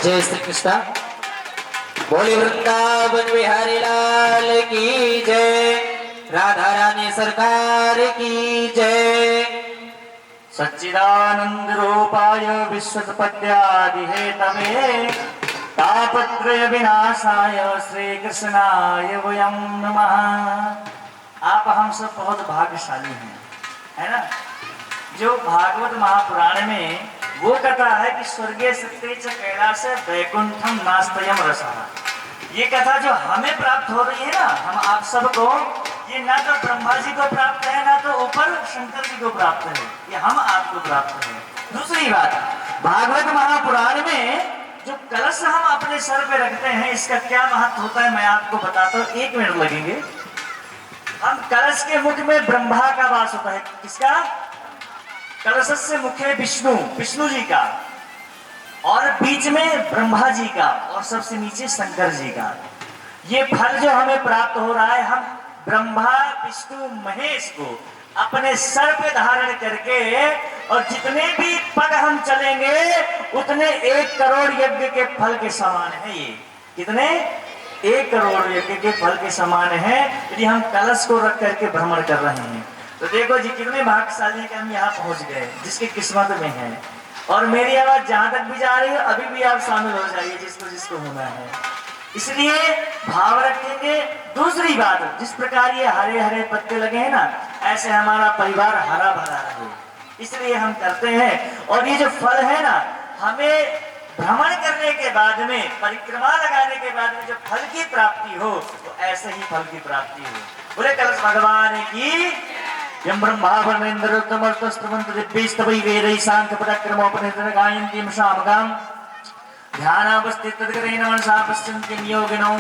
जय श्री कृष्ण। बोली वृंदावन बिहारी लाल की जय, राधा रानी सरकार की जय। सच्चिदानंद रूपाय विश्वोत्पत्त्यादि हेतवे तापत्रय विनाशाय श्री कृष्णाय वयं नमः। आप हम सब बहुत भाग्यशाली हैं, है ना। जो भागवत महापुराण में वो कथा है कि स्वर्गीय सत्य च कैलास वैकुंठम नास्तयम रसः। ये कथा जो हमें प्राप्त हो रही है ना, हम आप सबको, ये ना तो ब्रह्मा जी को प्राप्त है ना तो ऊपर शंकर जी को प्राप्त है, ये हम आपको प्राप्त है। दूसरी बात, भागवत महापुराण में जो कलश हम अपने सर पे रखते हैं, इसका क्या महत्व होता है मैं आपको बताता हूँ, 1 मिनट लगेंगे। हम कलश के मुख में ब्रह्मा का वास होता है। किसका? कलश से मुखे विष्णु, विष्णु जी का, और बीच में ब्रह्मा जी का, और सबसे नीचे शंकर जी का। ये फल जो हमें प्राप्त हो रहा है, हम ब्रह्मा विष्णु महेश को अपने सर पे धारण करके, और जितने भी पग हम चलेंगे उतने 1 करोड़ यज्ञ के फल के समान है। ये कितने? 1 करोड़ यज्ञ के फल के समान है यदि हम कलश को रख करके भ्रमण कर रहे हैं। तो देखो जी कितने भाग्यशाली हैं कि हम यहाँ पहुंच गए, जिसकी किस्मत में है। और मेरी आवाज जहां तक भी जा रही है, अभी भी आप शामिल हो जाइए जिसको जिसको होना है। इसलिए भाव रखेंगे। दूसरी बात, जिस प्रकार ये हरे हरे पत्ते लगे हैं ना, ऐसे हमारा परिवार हरा भरा रहे, इसलिए हम करते हैं। और ये जो फल है ना, हमें भ्रमण करने के बाद में, परिक्रमा लगाने के बाद में जो फल की प्राप्ति हो, तो ऐसे ही फल की प्राप्ति हो। बोले कलश भगवान की। यम ब्रह्मा वर्णेन्द्रमस्तमंत दिव्यस्तवै वेदै शांतपराक्रमोपनिषद गायन्तीं सामगां ध्यानावस्थितद्गतेन मनसा पश्यन्ति योगिनो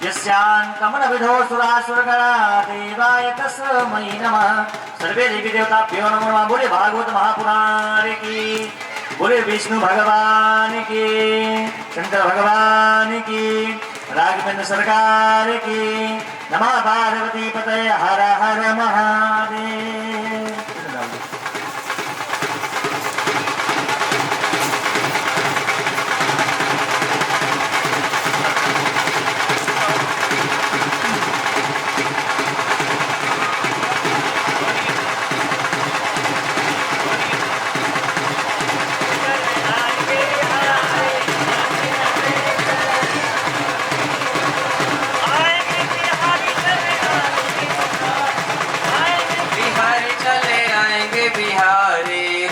यस्यान्तमनविधो सुरासुरगणा देवाय तस्मै नमः। सर्वे देवी देवताभ्यो नमो नमः। बोले भागवत महापुराण की, बोले विष्णु भगवान की, शंकर भगवान की, राघवेंद्र सरकार की। नमः पार्वती पतये हर हर महादेव।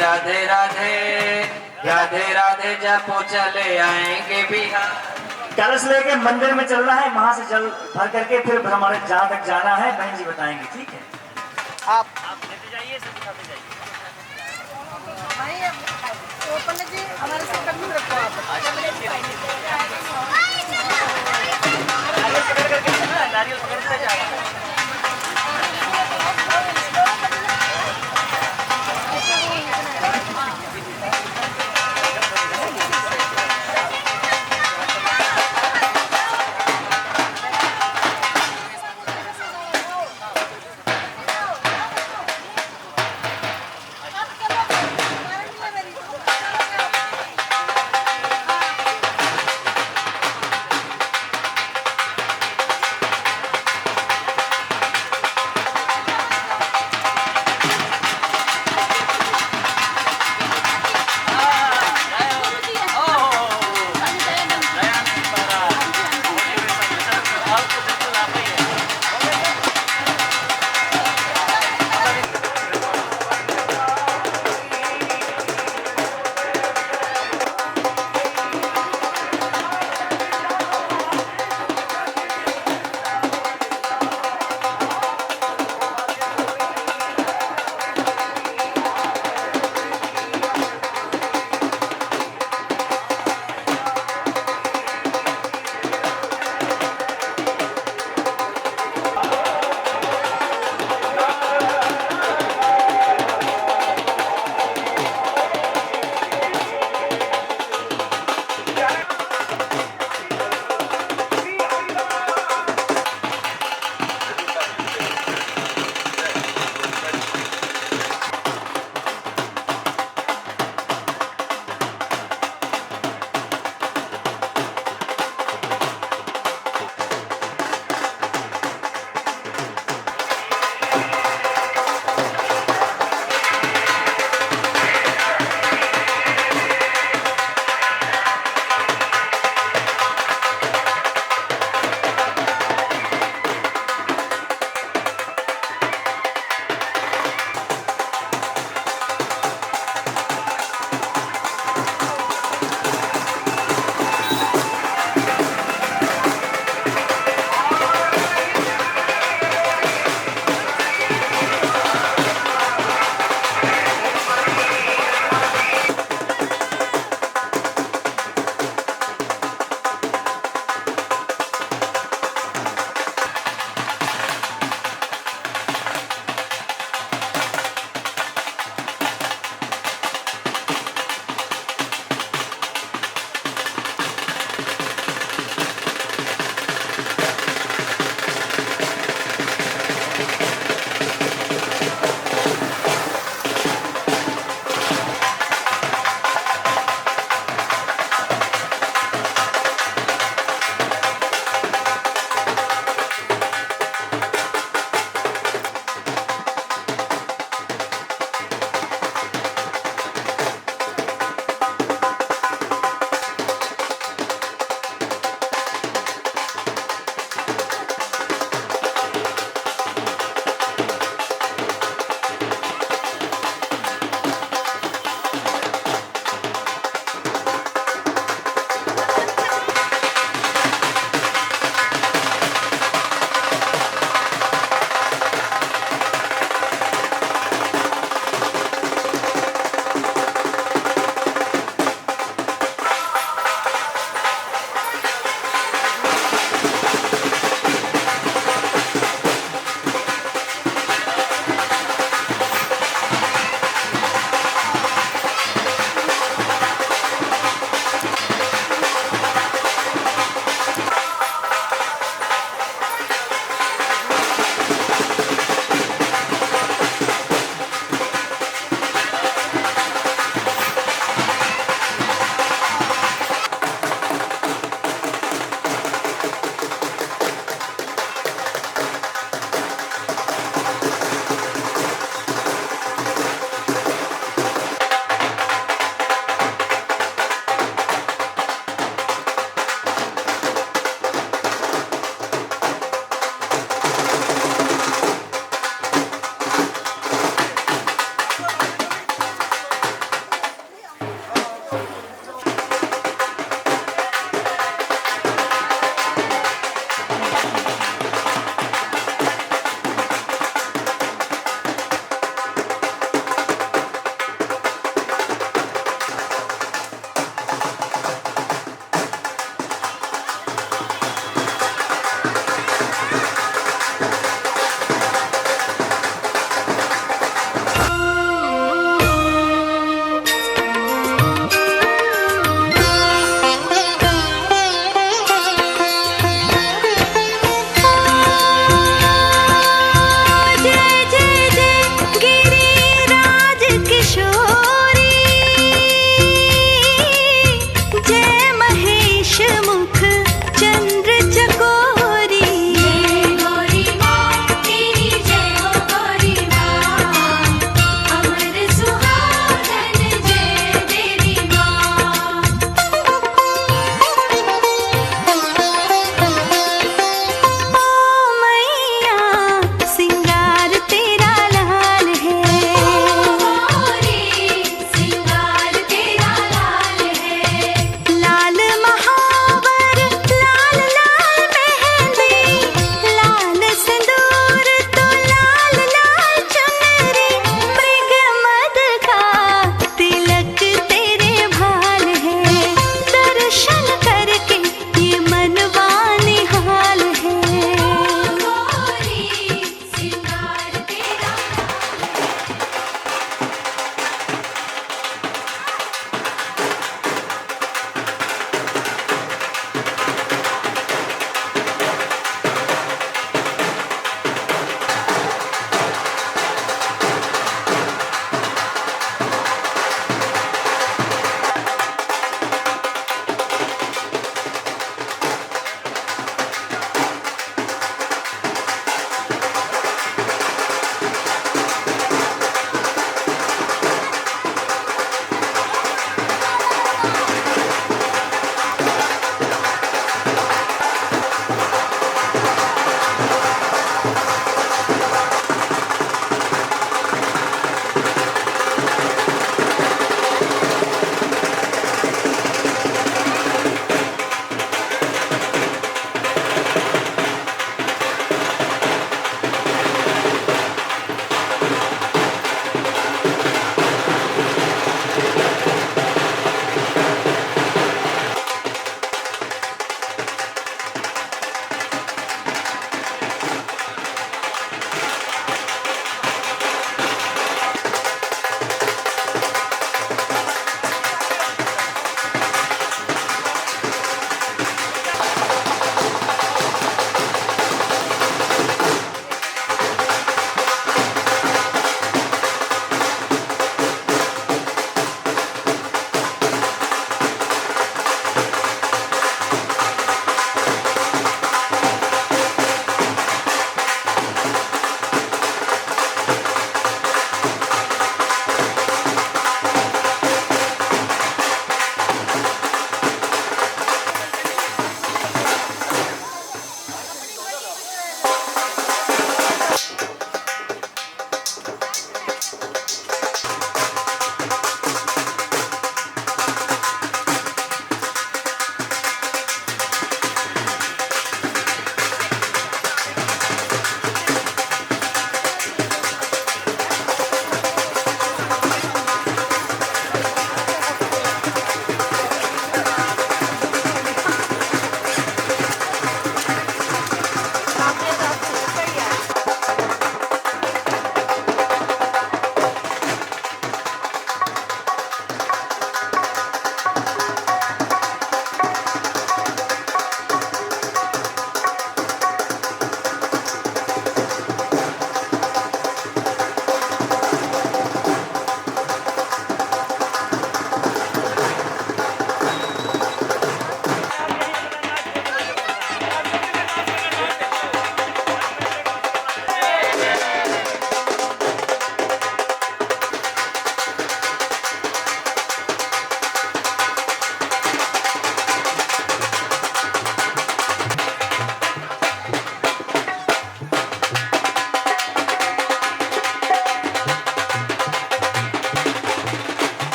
राधे राधे, राधे राधे जपो चले आएंगे बिहार। कलश लेके मंदिर में चलना है, वहां से जल भर करके फिर हमारे जहाँ तक जाना है बहन जी बताएंगे, ठीक है। आप लेते जाइए, सब दिखाते जाइए। जी हमारे साथ कभी रखो आप। नारियल पकड़ करके चलना है, नारियल पकड़ते जाओ।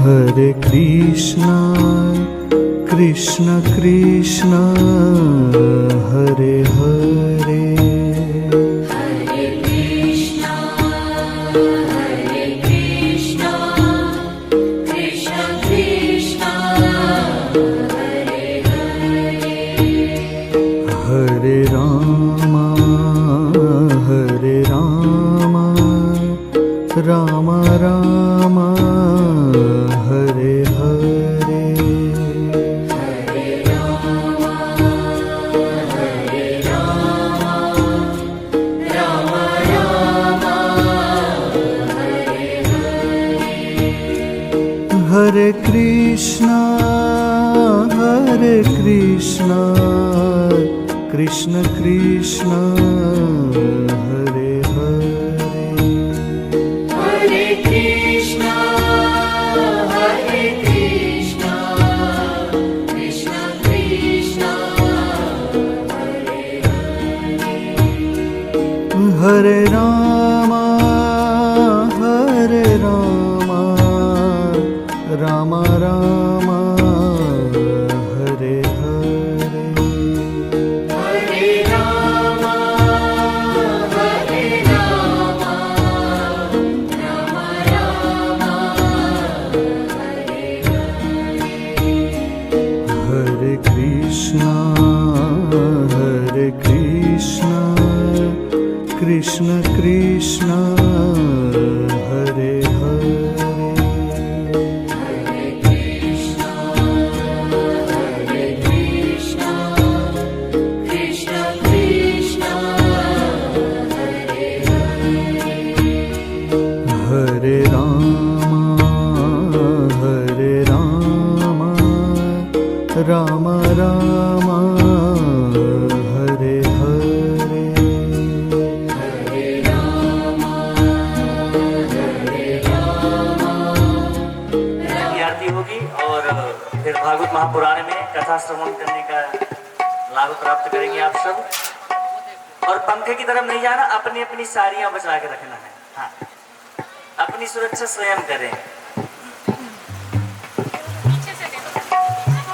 Hare Krishna, Krishna Krishna, Hare Hare, Hare Krishna, Hare Krishna, Krishna Krishna, Hare Hare, Hare Rama, Hare Rama, Rama Rama, Hare Hare, Hare Rama, Hare Rama, Rama Rama, Hare Hare, Hare Krishna, Krishna Krishna, Hare Hare, Hare Krishna, Hare Krishna, Krishna Krishna, Hare Hare, Hare Rama, Hare Rama, Rama Rama, Hare Hare, Hare Rama, Hare Rama, Rama Rama, Hare Hare, Hare Krishna, Krishna Krishna, Hare Hare, Hare Krishna, Hare Krishna, Krishna Krishna, Hare Hare, Hare Rama, Hare Rama, Rama Rama, Hare Hare, Hare Rama, Hare Rama, की आरती होगी और फिर भागवत महापुराण में कथा श्रवण करने का लाभ प्राप्त करेंगे आप सब। और पंखे की तरफ नहीं जाना, अपनी अपनी साड़ियां बचा के रखना है। हाँ, अपनी सुरक्षा स्वयं करें।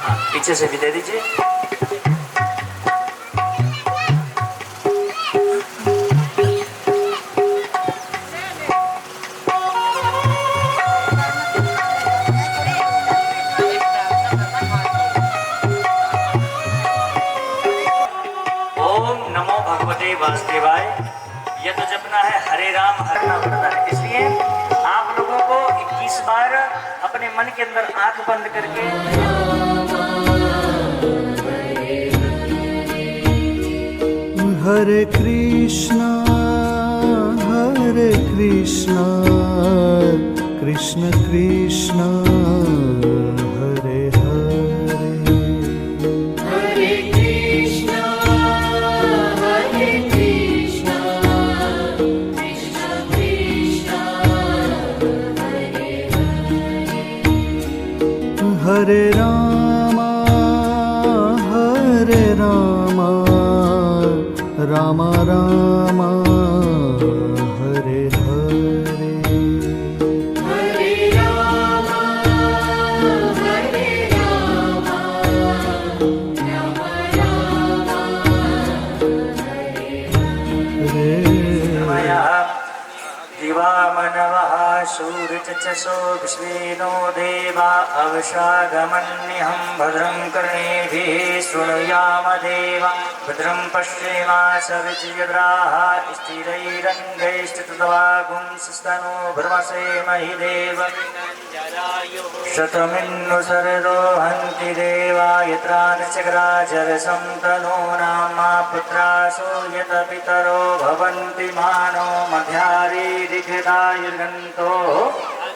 हाँ, पीछे से भी दे दीजिए। ओम नमो भगवते वासुदेवाय। यह तो जपना है हरे राम हरे नाम पड़ता है, इसलिए आप लोगों को 21 बार अपने मन के अंदर आंख बंद करके Hare Krishna, Krishna Krishna, Hare Hare, Hare Krishna, Hare Krishna, Krishna Krishna, Hare Hare, Hare Rama, Hare Rama, Rama Rama, Hare Hare, Hare Rama, Hare Rama, Rama Rama, Hare Hare. Hare दिवामनवः सूर्यचक्षसो विश्वेनो देवा अवशागमन्यहं भद्रं कर्णेभिः शृणुयाम देवा भद्रं पश्येमाशविजयद्राः स्थिरैरङ्गैश्चितवागुंसस्तनो भ्रमसेमहि देव शतमिन्नु शरदो हन्ति देवा यत्रा नचक्राजरसं तनूनां मा पुत्रासो यत पितरो भवन्ति मानो मध्यारीरिघृतायुर्गन्तो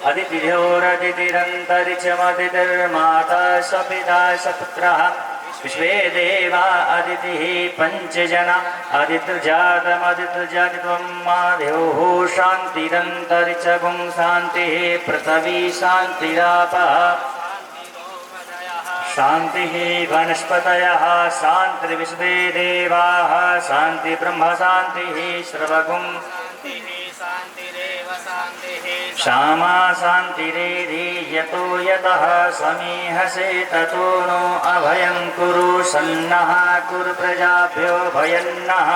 अदितिभ्योरदितिरन्तरिक्षमदितिर्माता स पिता स पुत्रः विश्वे देवा अदितिः पंचजना अदितिर्जातमदितिर्जातित्वं मादेवः शान्तिरन्तरिक्षगुं शान्तिः पृथिवी शान्तिरापः शान्तिः वनस्पतयः शान्तिर्विश्वे देवाः शान्ति ब्रह्म शान्तिः सर्वगुं श्यामा शान्तिरेधि यतो यतः समीहसे ततो नो अभयं कुरु सन्नः कुरु प्रजाभ्यो भयन्नः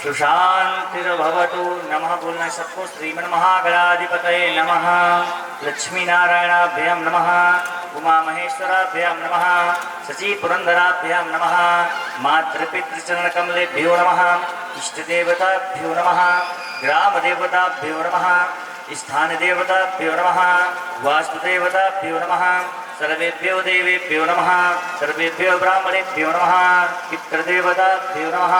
सुशान्तिर्भवतु। नमः बोलना सबको। श्रीमन् महागणाधिपतये नमः। लक्ष्मी नारायणाभ्यां नमः। उमा महेश्वराभ्यां नमः। शची पुरंदराभ्यां नमः। मातृपितृचरणकमलेभ्यो नमः। इष्टदेवताभ्यो नमः। ग्रामदेवताभ्यो नमः। स्थानदेवताभ्यो नमः। वास्तुदेवताभ्यो नमः। सर्वेभ्यो देवेभ्यो नमः। सर्वेभ्यो ब्राह्मणेभ्यो नमः। पितृदेवताभ्यो नमः।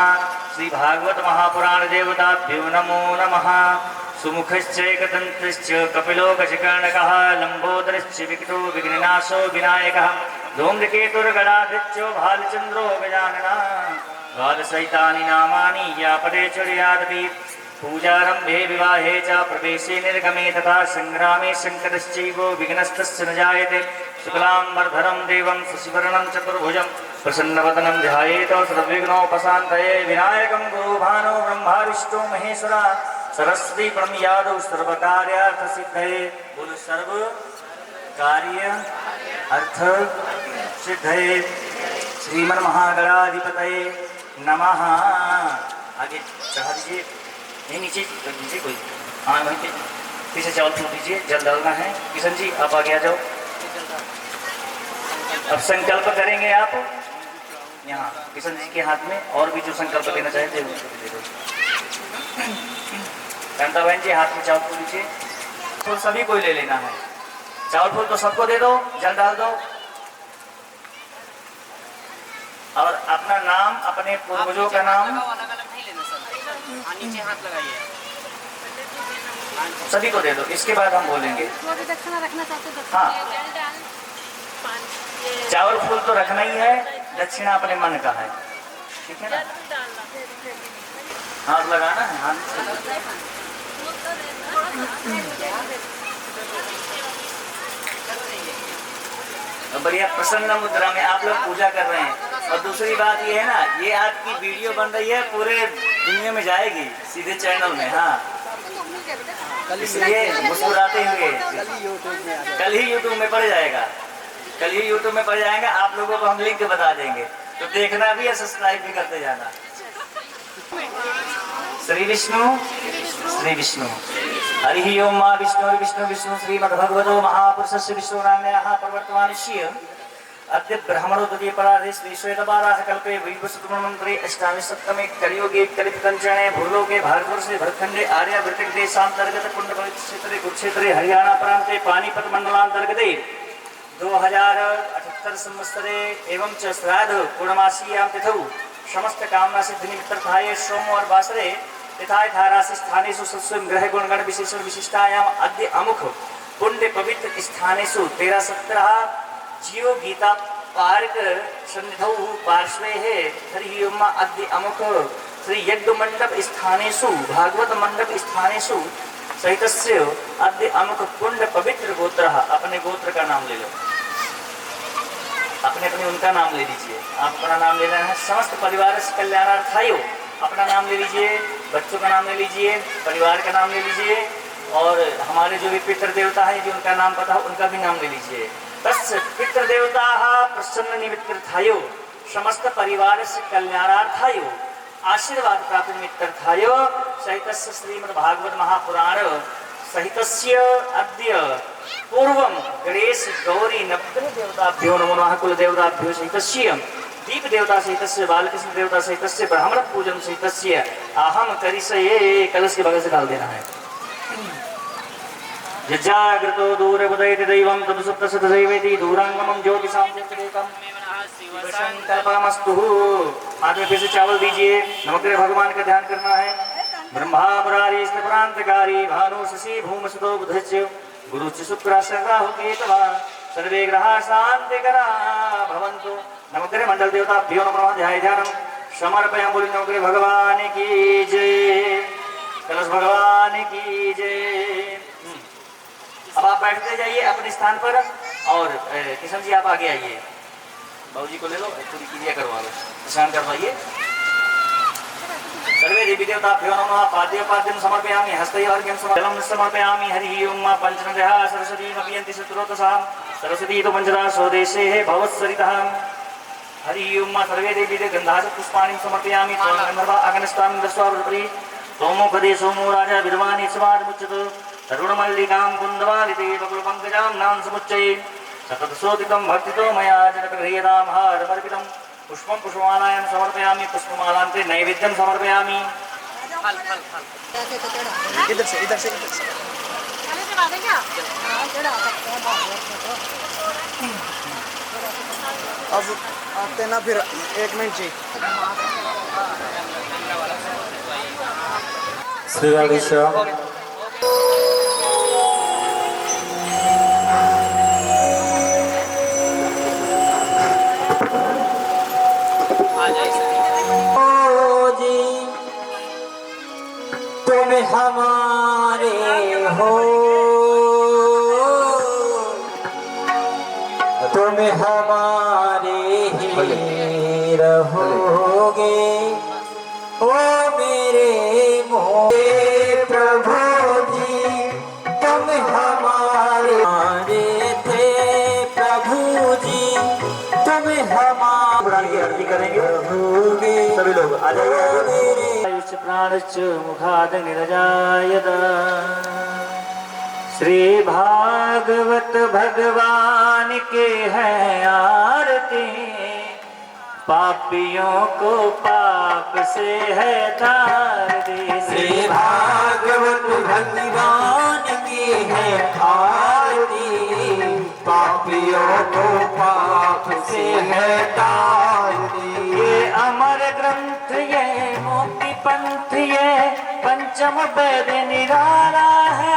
श्री भागवत महापुराण देवताभ्यो नमो नमः। सुमुखश्चैकदन्तश्च कपिलो गजकर्णकः लम्बोदरश्च विकटो विघ्ननाशो विनायकः धूम्रकेतुर्गणाधिश्च भालचन्द्रो गजाननः द्वादशैतानि नामानि या पठे चुर्यादपि पूजारंभे विवाहे च प्रवेशे निर्गमे तथा संग्रामे संकटश्चैव विघ्नस्तस्य न जायते। शुक्लाम्बरधरं देवं शशिवर्णं चतुर्भुजं प्रसन्नवदनं ध्यायेत सर्वविघ्नोपशान्तये। विनायकं गुरुभानो ब्रह्मा विष्णु महेश्वरा सरस्वती प्रणयादौ सर्वकार्यार्थसिद्धये। बोलो सर्व कार्य अर्थ सिद्धये। श्रीमन् महागणाधिपतये नमः। आगे चढ़ा दीजिए, नहीं नीचे रख दीजिए कोई। हाँ वहीं पे पीछे चावल फूल दीजिए, जल डालना है। किशन जी आप आगे आ जाओ। अब संकल्प करेंगे आप यहाँ किशन जी के हाथ में, और भी जो संकल्प लेना चाहे दे दो। कांता बहन जी हाथ में चावल फूल दीजिए। फूल सभी को ले लेना है। चावल फूल तो सबको दे दो, जल डाल दो। और अपना नाम, अपने पूर्वजों का नाम नीचे हाथ लगाइए, सभी को दे दो। इसके बाद हम बोलेंगे। जो भी दक्षिणा रखना चाहते हो हाँ, चावल फूल तो रखना ही है, दक्षिणा अपने मन का है, ठीक है ना। हाथ लगाना है, हाथ बढ़िया प्रसन्न मुद्रा में आप लोग पूजा कर रहे हैं। और दूसरी बात ये है ना, ये आपकी वीडियो बन रही है, पूरे दुनिया में जाएगी सीधे चैनल में। हाँ, इसलिए मुस्कुराते हुए कल ही यूट्यूब में पड़ जाएगा, कल ही यूट्यूब में पड़ जाएगा। आप लोगों को हम लिंक बता देंगे, तो देखना भी और सब्सक्राइब भी करते जाना। श्री विष्णु श्री विष्णु हरि ओम। माँ विष्णु विष्णु विष्णु श्रीमद्भगवतो महापुरुषस्य विष्णुनाम्याः प्रवर्तमानस्य अद्य ब्राह्मणो तदीय पराधे श्री श्वेतवाराह कल्पे वैवस्वतमन्त्रे अष्टादश सप्तमे कलियुगे कलितकंचने भूलोके भारतवर्षे भरतखंडे आर्यावर्त देशांतर्गत पुण्यपवित्र क्षेत्रे कुरुक्षेत्रे हरियाणा प्रांते पानीपत मंडलांतर्गते 2078 संवत्सरे एवं च श्राद्ध पूर्णमासीयां तिथौ समस्त कामना सिद्धि निमित्तार्थाय सोमवार वासरे तथा धारासि स्थानेषु सत्स्वं ग्रह गुणगण विशेषण विशिष्टायाम् अद्य अमुख पुण्य पवित्र स्थानेषु 13-17 जीव गीता पार्क सन्निधौ पार्श्वे है। हरि ओम। अद्य अमुख श्री यज्ञ मंडप स्थानेषु भागवत मंडप स्थानेषु सहितस्य अद्य अमुख पुण्य पवित्र गोत्र। अपने गोत्र का नाम ले लो, अपने अपने उनका नाम ले लीजिए। आप अपना नाम लेना है। समस्त परिवार से कल्याणार्थाय अपना नाम ले लीजिए, बच्चों का नाम ले लीजिए, परिवार का नाम ले लीजिए, और हमारे जो भी पितृ देवता है जो उनका नाम पता हो उनका भी नाम ले लीजिए। तस्य पितृ देवता प्रसन्न निमित्तार्थाय समस्त परिवार से कल्याणार्थाय आशीर्वाद प्राप्त निमित्तार्थाय सहितस्य श्रीमद् भागवत महापुराण सहितस्य अद्य पूर्वं गणेश गौरी नवग्रह देवताभ्यो नमो नमः। कुल देवताभ्यो सहितस्य दीप देवता सहितस्य बालकृष्ण देवता सहितस्य ब्राह्मण पूजन सहितस्य अहम करिष्ये। कलश के बगल से डाल देना है। यज्जाग्रतो दूरबुदयति दैवं तदुसुप्तसतदैवेति दूरांगमं ज्योतिषां जगदेकं संकल्पमस्तु। हाथ में फिर से चावल दीजिए। नवग्रह भगवान का ध्यान करना है। ब्रह्मा मुरारी स्थिप्रांतकारी भानु शशि भूमसुतो बुधस्य गुरुश्च शुक्र राहु केतवः सर्वे ग्रहाः शान्तिकराः भवन्तु। नवग्रह मंडल देवता भ्यो नमः ध्याय ध्यानम समर्पयामि। बोली नवग्रह भगवान की जय, कलश भगवान की जय। अब आप बैठते जाइए अपने स्थान पर और किशन जी आप आगे आइए, बाबूजी को ले लो, थोड़ी क्रिया करवा लो, स्नान करवाइए। सर्वे देवी देवताभ्यो नमः। पाद्यपाद्यं समर्पयामि, हस्तैर्घ्यं जलं समर्पयामि। हरि ओम। पंचनद्यः सरस्वती नपयन्ति शत्रुतसां, सरस्वती तो पंचदा स्वदेशे भवत्सरितः। हरि ओम। सर्वे देवी गन्धाः पुष्पाणि समर्पयामि। गन्धर्वा आगनस्तां दस्वावृपरि सोमोपदे सोमो राजा विद्वान् स्वादमुच्यते। तरुणमल्लिकां कुन्दवालिते बकुलपङ्कजां नां समुच्चये। सततसोदितं भक्तितो मया जनप्रगृह्यतां हारमर्पितं। पुष्पं पुष्पमालायां समर्पयामि। पुष्पमालान्ते नैवेद्यं समर्पयामि। इधर से चले चढ़ा दें क्या? हाँ चढ़ा सकते हैं बाहर तो। अब आते ना फिर 1 मिनट जी। श्री राधेश्याम। तुम हमारे हो, तुम हमारे ही रहोगे। ओ मेरे मोरे प्रभु जी, तुम हमारे थे प्रभु जी, तुम हमारे आरती करेंगे रहोगे। सभी लोग आ जाइए। प्राणश्च मुखाद निरजायत। श्री भागवत भगवान के है आरती, पापियों को पाप से है तार दे। श्री भागवत भगवान की है आरती, पापियों को पाप से है तार दे। ये अमर ग्रंथ ये मुक्ति पंथ ये पंचम वेद निराला है,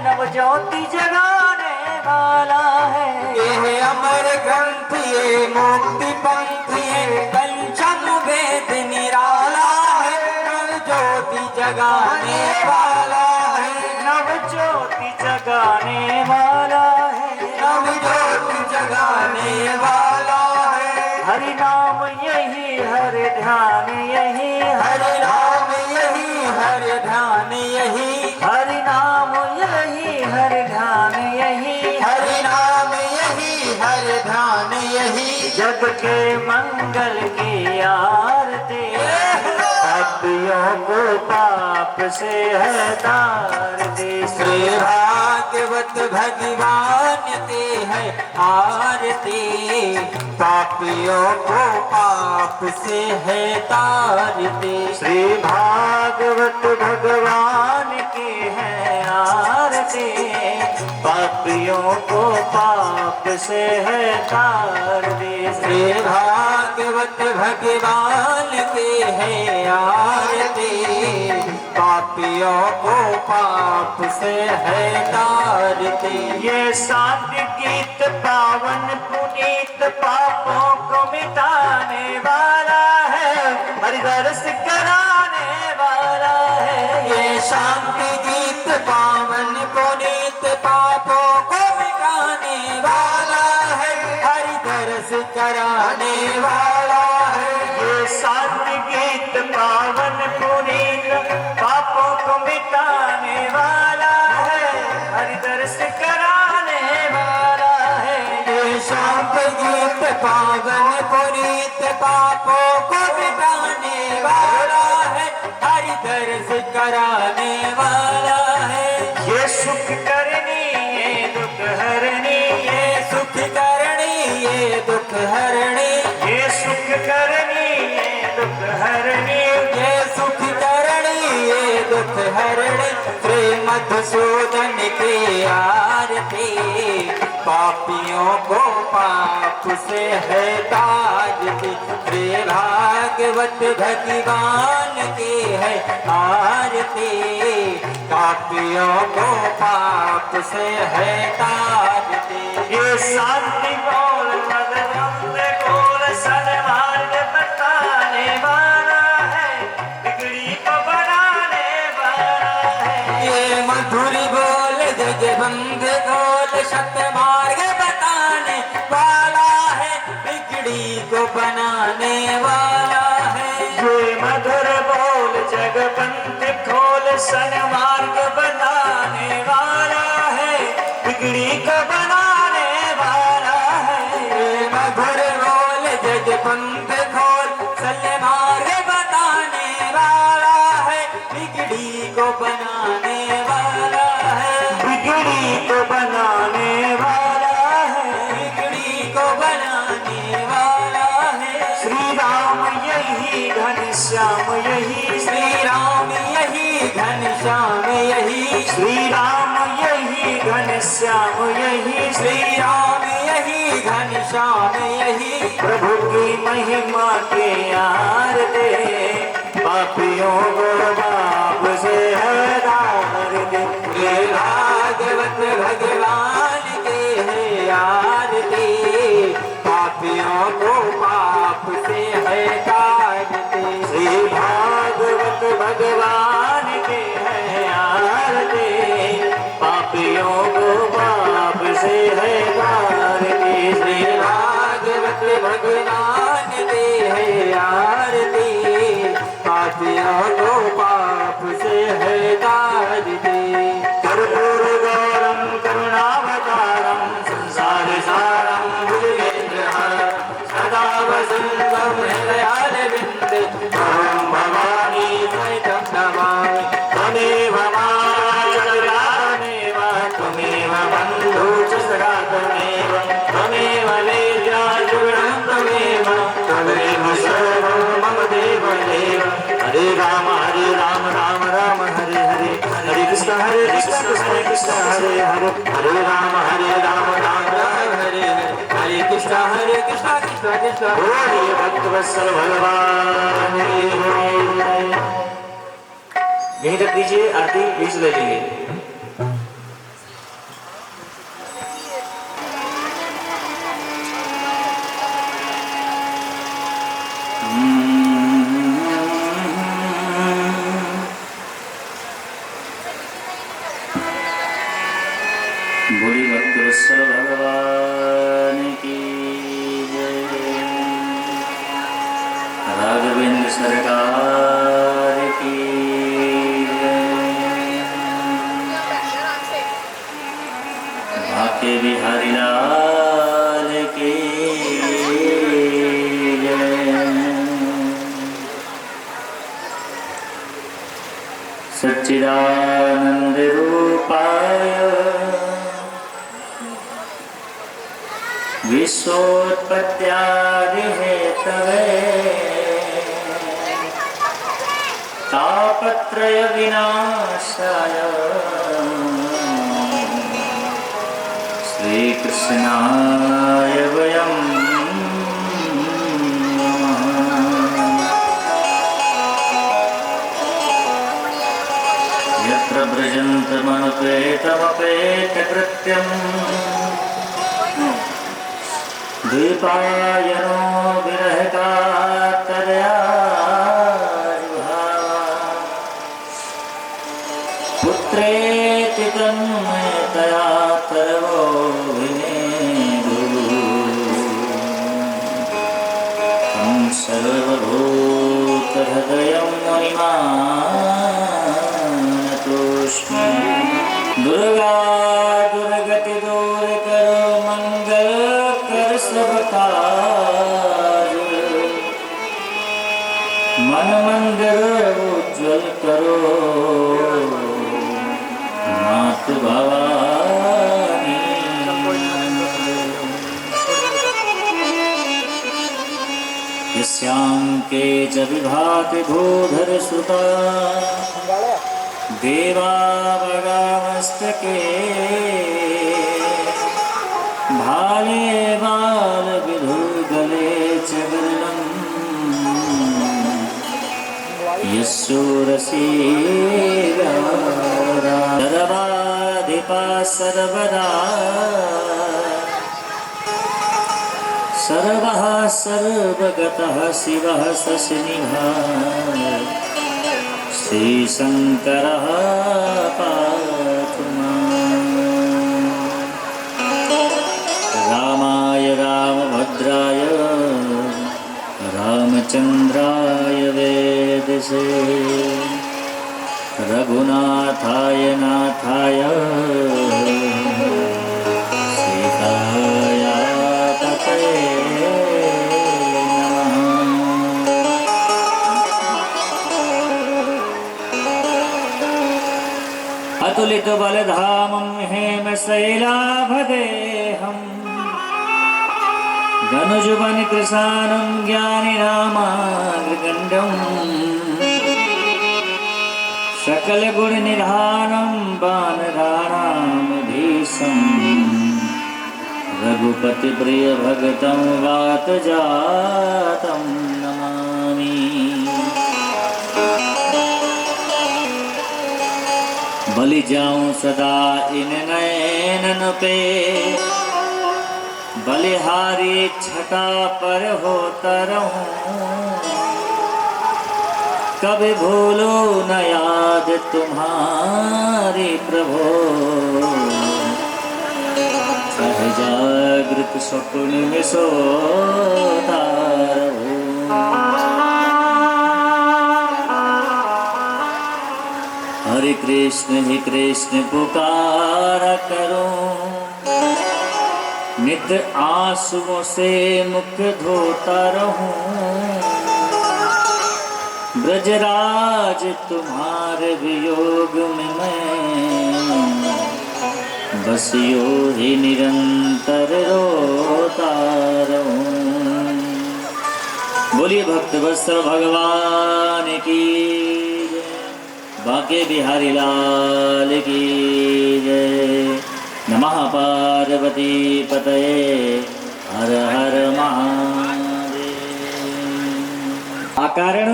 नव ज्योति जगाने वाला है। ये अमर ग्रंथ ये मुक्ति पंथ ये पंचम वेद निराला है, नव ज्योति जगाने वाला है। नव ज्योति जगाने वाला है, नव ज्योति जगाने वाला है। हरि नाम यही हरि ध्यान यही, हरि नाम यही हरि ध्यान यही, हरि नाम यही हरि ध्यान यही, हरि नाम यही हरि ध्यान यही। जग के मंगल की आरती, पापियों को पाप से है तार दे। श्री भागवत भगवान के है आरती, पापियों को पाप से है तार दे। श्री भागवत भगवान की है आरती, पापियों को पाप से है तार दे। श्री भागवत भगवान के है आरती, पापियों को पाप से है तार दे। ये साध्य गीत पावन पुनीत पापों को मिटाने वाला है, हरिदर्श कराने वाला है। ये शांति गीत पावन पुनीत पापों को मिटाने वाला है, हरिदर्श कराने वाला है। ये साध्य गीत पावन पुनीत पापों को मिटाने वाला है, हरिदर्श कराने वाला है। ये शांति गीत पावन पुनीत पापों को मिटाने वाला है, हरिदर्श कराने वाला है। ये सुख करनी ये दुख हरनी, ये सुख करणी ये दुख हरणी, ये सुख करनी ये दुख हरनी, ये सुख करणी ये दुख हरणी। श्री मधुसूदन की आरती, पापियों को पाप से है ताज दी। श्री भागवत भगवान की है आरती, पापियों को पाप से है ताज दी। ये शांति गोल मदन गोल सन मधुर बोल जग बंध खोल सत मार्ग बताने वाला है बिगड़ी को बनाने वाला है ये मधुर बोल जगपंथ खोल सन्मार्ग बनाने वाला है बिगड़ी को बनाने वाला है ये मधुर बोल जग पंथ खोल सन्मार्ग बताने वाला है बिगड़ी को बनाने वाला है बिगड़ी को बनाने वाला है बिगड़ी को बनाने वाला है श्री राम यही घनश्याम यही श्री राम यही घनश्याम यही श्री राम यही घनश्याम यही श्री राम यही घनश्याम यही प्रभु की महिमा के आरते पापियों को बाप से हटार दे ये भागवत भगवान के है आरती पापियों को पाप से है काटते श्री भागवत भगवान के है आरते पापियों को बाप से है तारते श्री भागवत भगवान के है आरती पापियों को पाप से है काटते कर्पूर गौरम करुणावतारम संसार सारम भुजगेन्द्रहारं सदा वसन्तं हृदयारविन्द अहं भवानी सहितं नमामि त्वमेव मातरमेव त्वमेव बन्धु च सखा त्वमेव त्वमेव वेद्या जुगणं त्वमेव त्वमेव सर्वं मम देवदेव हरे राम राम राम हरे हरे हरे कृष्ण कृष्ण कृष्ण हरे हरे हरे राम राम राम हरे हरे कृष्णा कृष्णा कृष्णा बोलिए भक्तवत्सल भगवान की जय। यहीं तक दीजिए आरती बीच ले लेंगे। बोली भक्तवत्सल भगवान की जय। राघवेंद्र सरकार की जय। भाग्य बिहारी लाल की जय। सच्चिदानंद रूपाय विश्वोत्पत्त्यादि हेतवे तापत्रय विनाशाय श्री कृष्णाय वयं यत्र व्रजन्तमनुपेतमपेतकृत्यम् द्वीपायनो विरहकातरया पुत्रेति तन्मयतया तरवो विनेदु तं सर्वभूतहृदयं मुनिमानतोऽस्मि दुर्गा दुर्गति दूर करो मंगल कर सब काज मन मंदिर उज्जवल करो मात भवानी यस्यांके च विभाति भूधर सुता देवावगामस्तके भाले बाल विधुर्गले च विरलम् सर्वाधिपा सर्वदा सर्वः सर्वगतः शिवः शशिनिभः श्रीशङ्करः ललित बलधामं हेमशैलाभदेहम् धनुजुवन कृशानं ज्ञानिनामाग्रगण्डम् सकल गुण निधानं वानराणामधीशम् रघुपति प्रिय भगतं वात जातं नमामि। बलि जाऊं सदा इन नयनन पे बलिहारी छटा पर होता रहूं कभी भूलो न याद तुम्हारी प्रभो सहजागृत स्वप्न में सोता रहूं। हरे कृष्ण पुकारा करूं नित आंसुओं से मुख धोता रहूं ब्रजराज तुम्हारे वियोग में मैं बस यो ही निरंतर रोता रहूं। बोलिए भक्त वत्सल भगवान की जय, बांके बिहारी लाल की जय। नमः पार्वती पतये हर हर महादेव। आकारण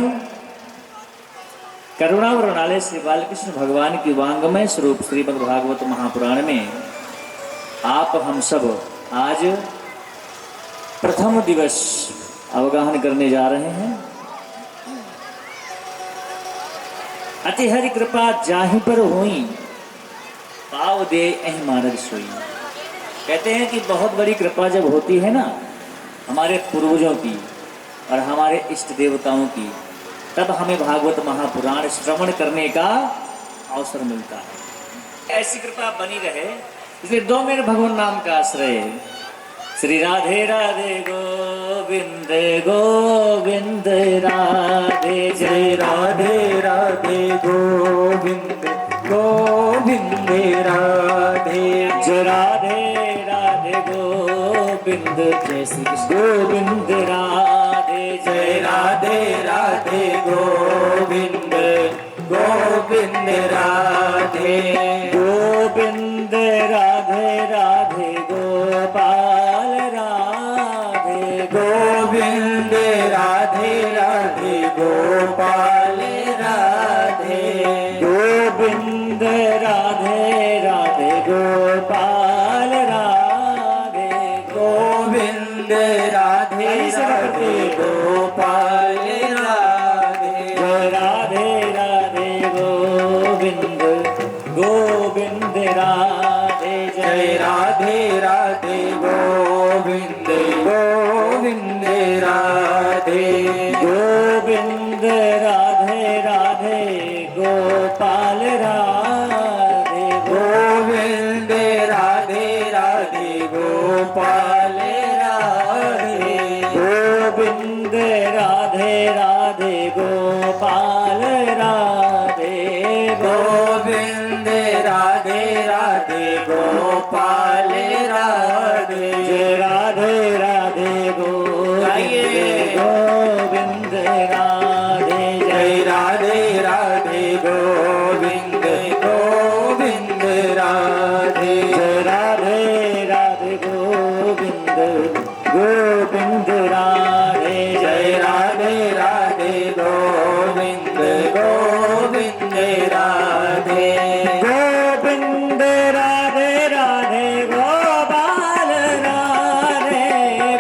करुणावरणालय श्री बालकृष्ण भगवान की वांगमय स्वरूप श्रीमद् भागवत महापुराण में आप हम सब आज प्रथम दिवस अवगाहन करने जा रहे हैं। अति हरि कृपा जाहि पर हुई पाव दे एह मानव सोई। कहते हैं कि बहुत बड़ी कृपा जब होती है ना हमारे पूर्वजों की और हमारे इष्ट देवताओं की, तब हमें भागवत महापुराण श्रवण करने का अवसर मिलता है। ऐसी कृपा बनी रहे इसलिए 2 मिनट भगवान नाम का आश्रय। श्री राधे राधे गोविंद गोविंद राधे जय राधे राधे गोविंद गोविंद राधे जय राधे राधे गोविंद जय श्री कृष्ण गोविंद राधे जय राधे राधे गोविंद गोविंद राधे गोविंद राधे राधे गोपाल राधे गोविंद राधे राधे गोपाल राधे गोविंद राधे राधे गोपाल राधे गोविंद राधे राधे गोपाल राधे राधे राधे गोविंद गोविंद राधे जय राधे राधे गोविंद गोविंद राधे गोविंद राधे राधे गोपाल राधे गोविंद राधे राधे गोपाल राधे गोविंद राधे राधे गोपाल राधे गोविंद राधे राधे गोपाल राधे जय राधे राधे गोविंद राधे जय राधे राधे गोविंद गोविंद राधे जय राधे राधे गोविंद गोविंद राधे जय राधे राधे गोविंद गोविंद राधे गोविंद राधे राधे गोपाल राधे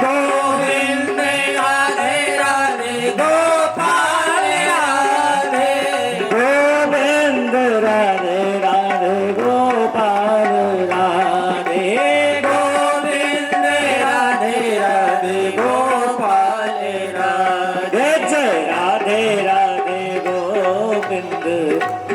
गोविंद राधे राधे गोपाल राधे गोविंद राधे राधे गोपाल राधे गोविंद राधे राधे गोपाल राधे जय राधे राधे गोविंद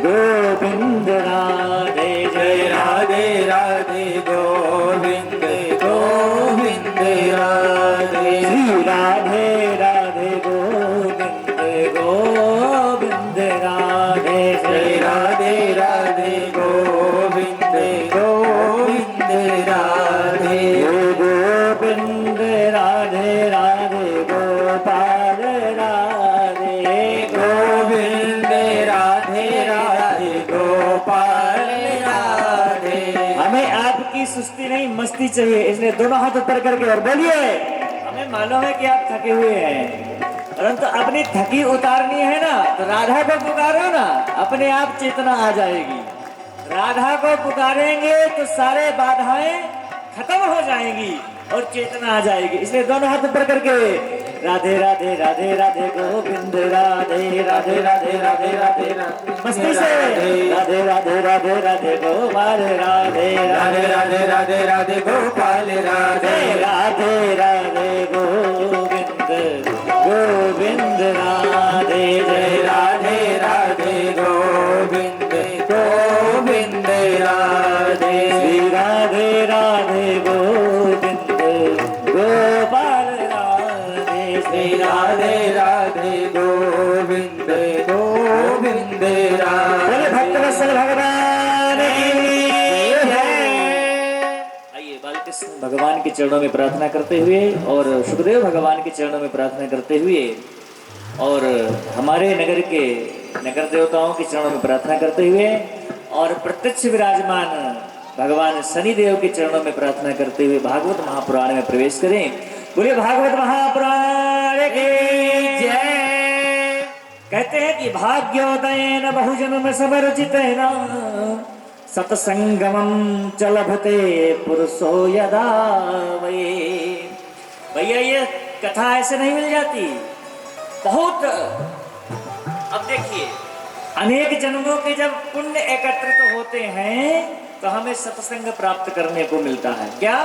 गोविंद राधे जय राधे राधे गोविंद गोविंद राधे श्री राधे राधे गोविंद गोविंद राधे जय राधे राधे गोविंद की सुस्ती नहीं मस्ती चाहिए, इसलिए दोनों हाथ ऊपर करके और बोलिए। हमें मालूम है कि आप थके हुए हैं, परंतु अपनी थकी उतारनी है ना, तो राधा को पुकारो ना, अपने आप चेतना आ जाएगी। राधा को पुकारेंगे तो सारे बाधाएं खत्म हो जाएंगी और चेतना आ जाएगी। इसलिए दोनों हाथ ऊपर करके राधे राधे राधे राधे गोविंद राधे राधे राधे राधे राधे मस्ती से राधे राधे राधे राधे गोपाल राधे राधे राधे राधे राधे गोपाल राधे राधे राधे गोविंद गोविंद राधे जय राधे राधे गोविंद गोविंद राधे श्री राधे राधे गोविंद गोपाल राधे श्री राधे राधे गोविंद गोविंद राधे भक्तवत्सल भगवान की जय। आइए बालकृष्ण भगवान के चरणों में प्रार्थना करते हुए और सुखदेव भगवान के चरणों में प्रार्थना करते हुए और हमारे नगर के नगर देवताओं के चरणों में प्रार्थना करते हुए और प्रत्यक्ष विराजमान भगवान शनिदेव के चरणों में प्रार्थना करते हुए भागवत महापुराण में प्रवेश करें। बोलिए भागवत महापुराण की जय। कहते हैं कि भाग्योदयेन बहुजन्म समर्जितेन सत्संगमं च लभते पुरुषो यदा वै। भैया ये कथा ऐसे नहीं मिल जाती, बहुत। अब देखिए, अनेक जन्मों के जब पुण्य एकत्रित होते हैं तो हमें सत्संग प्राप्त करने को मिलता है। क्या?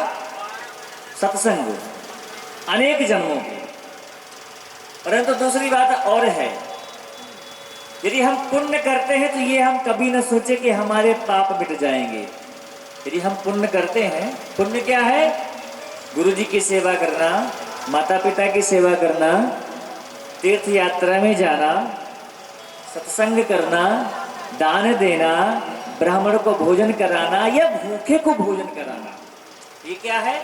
सत्संग अनेक जन्मों के। परंतु दूसरी बात और है, यदि हम पुण्य करते हैं तो ये हम कभी न सोचे कि हमारे पाप मिट जाएंगे। यदि हम पुण्य करते हैं, पुण्य क्या है? गुरु जी की सेवा करना, माता पिता की सेवा करना, तीर्थ यात्रा में जाना, सत्संग करना, दान देना, ब्राह्मण को भोजन कराना या भूखे को भोजन कराना, ये क्या है?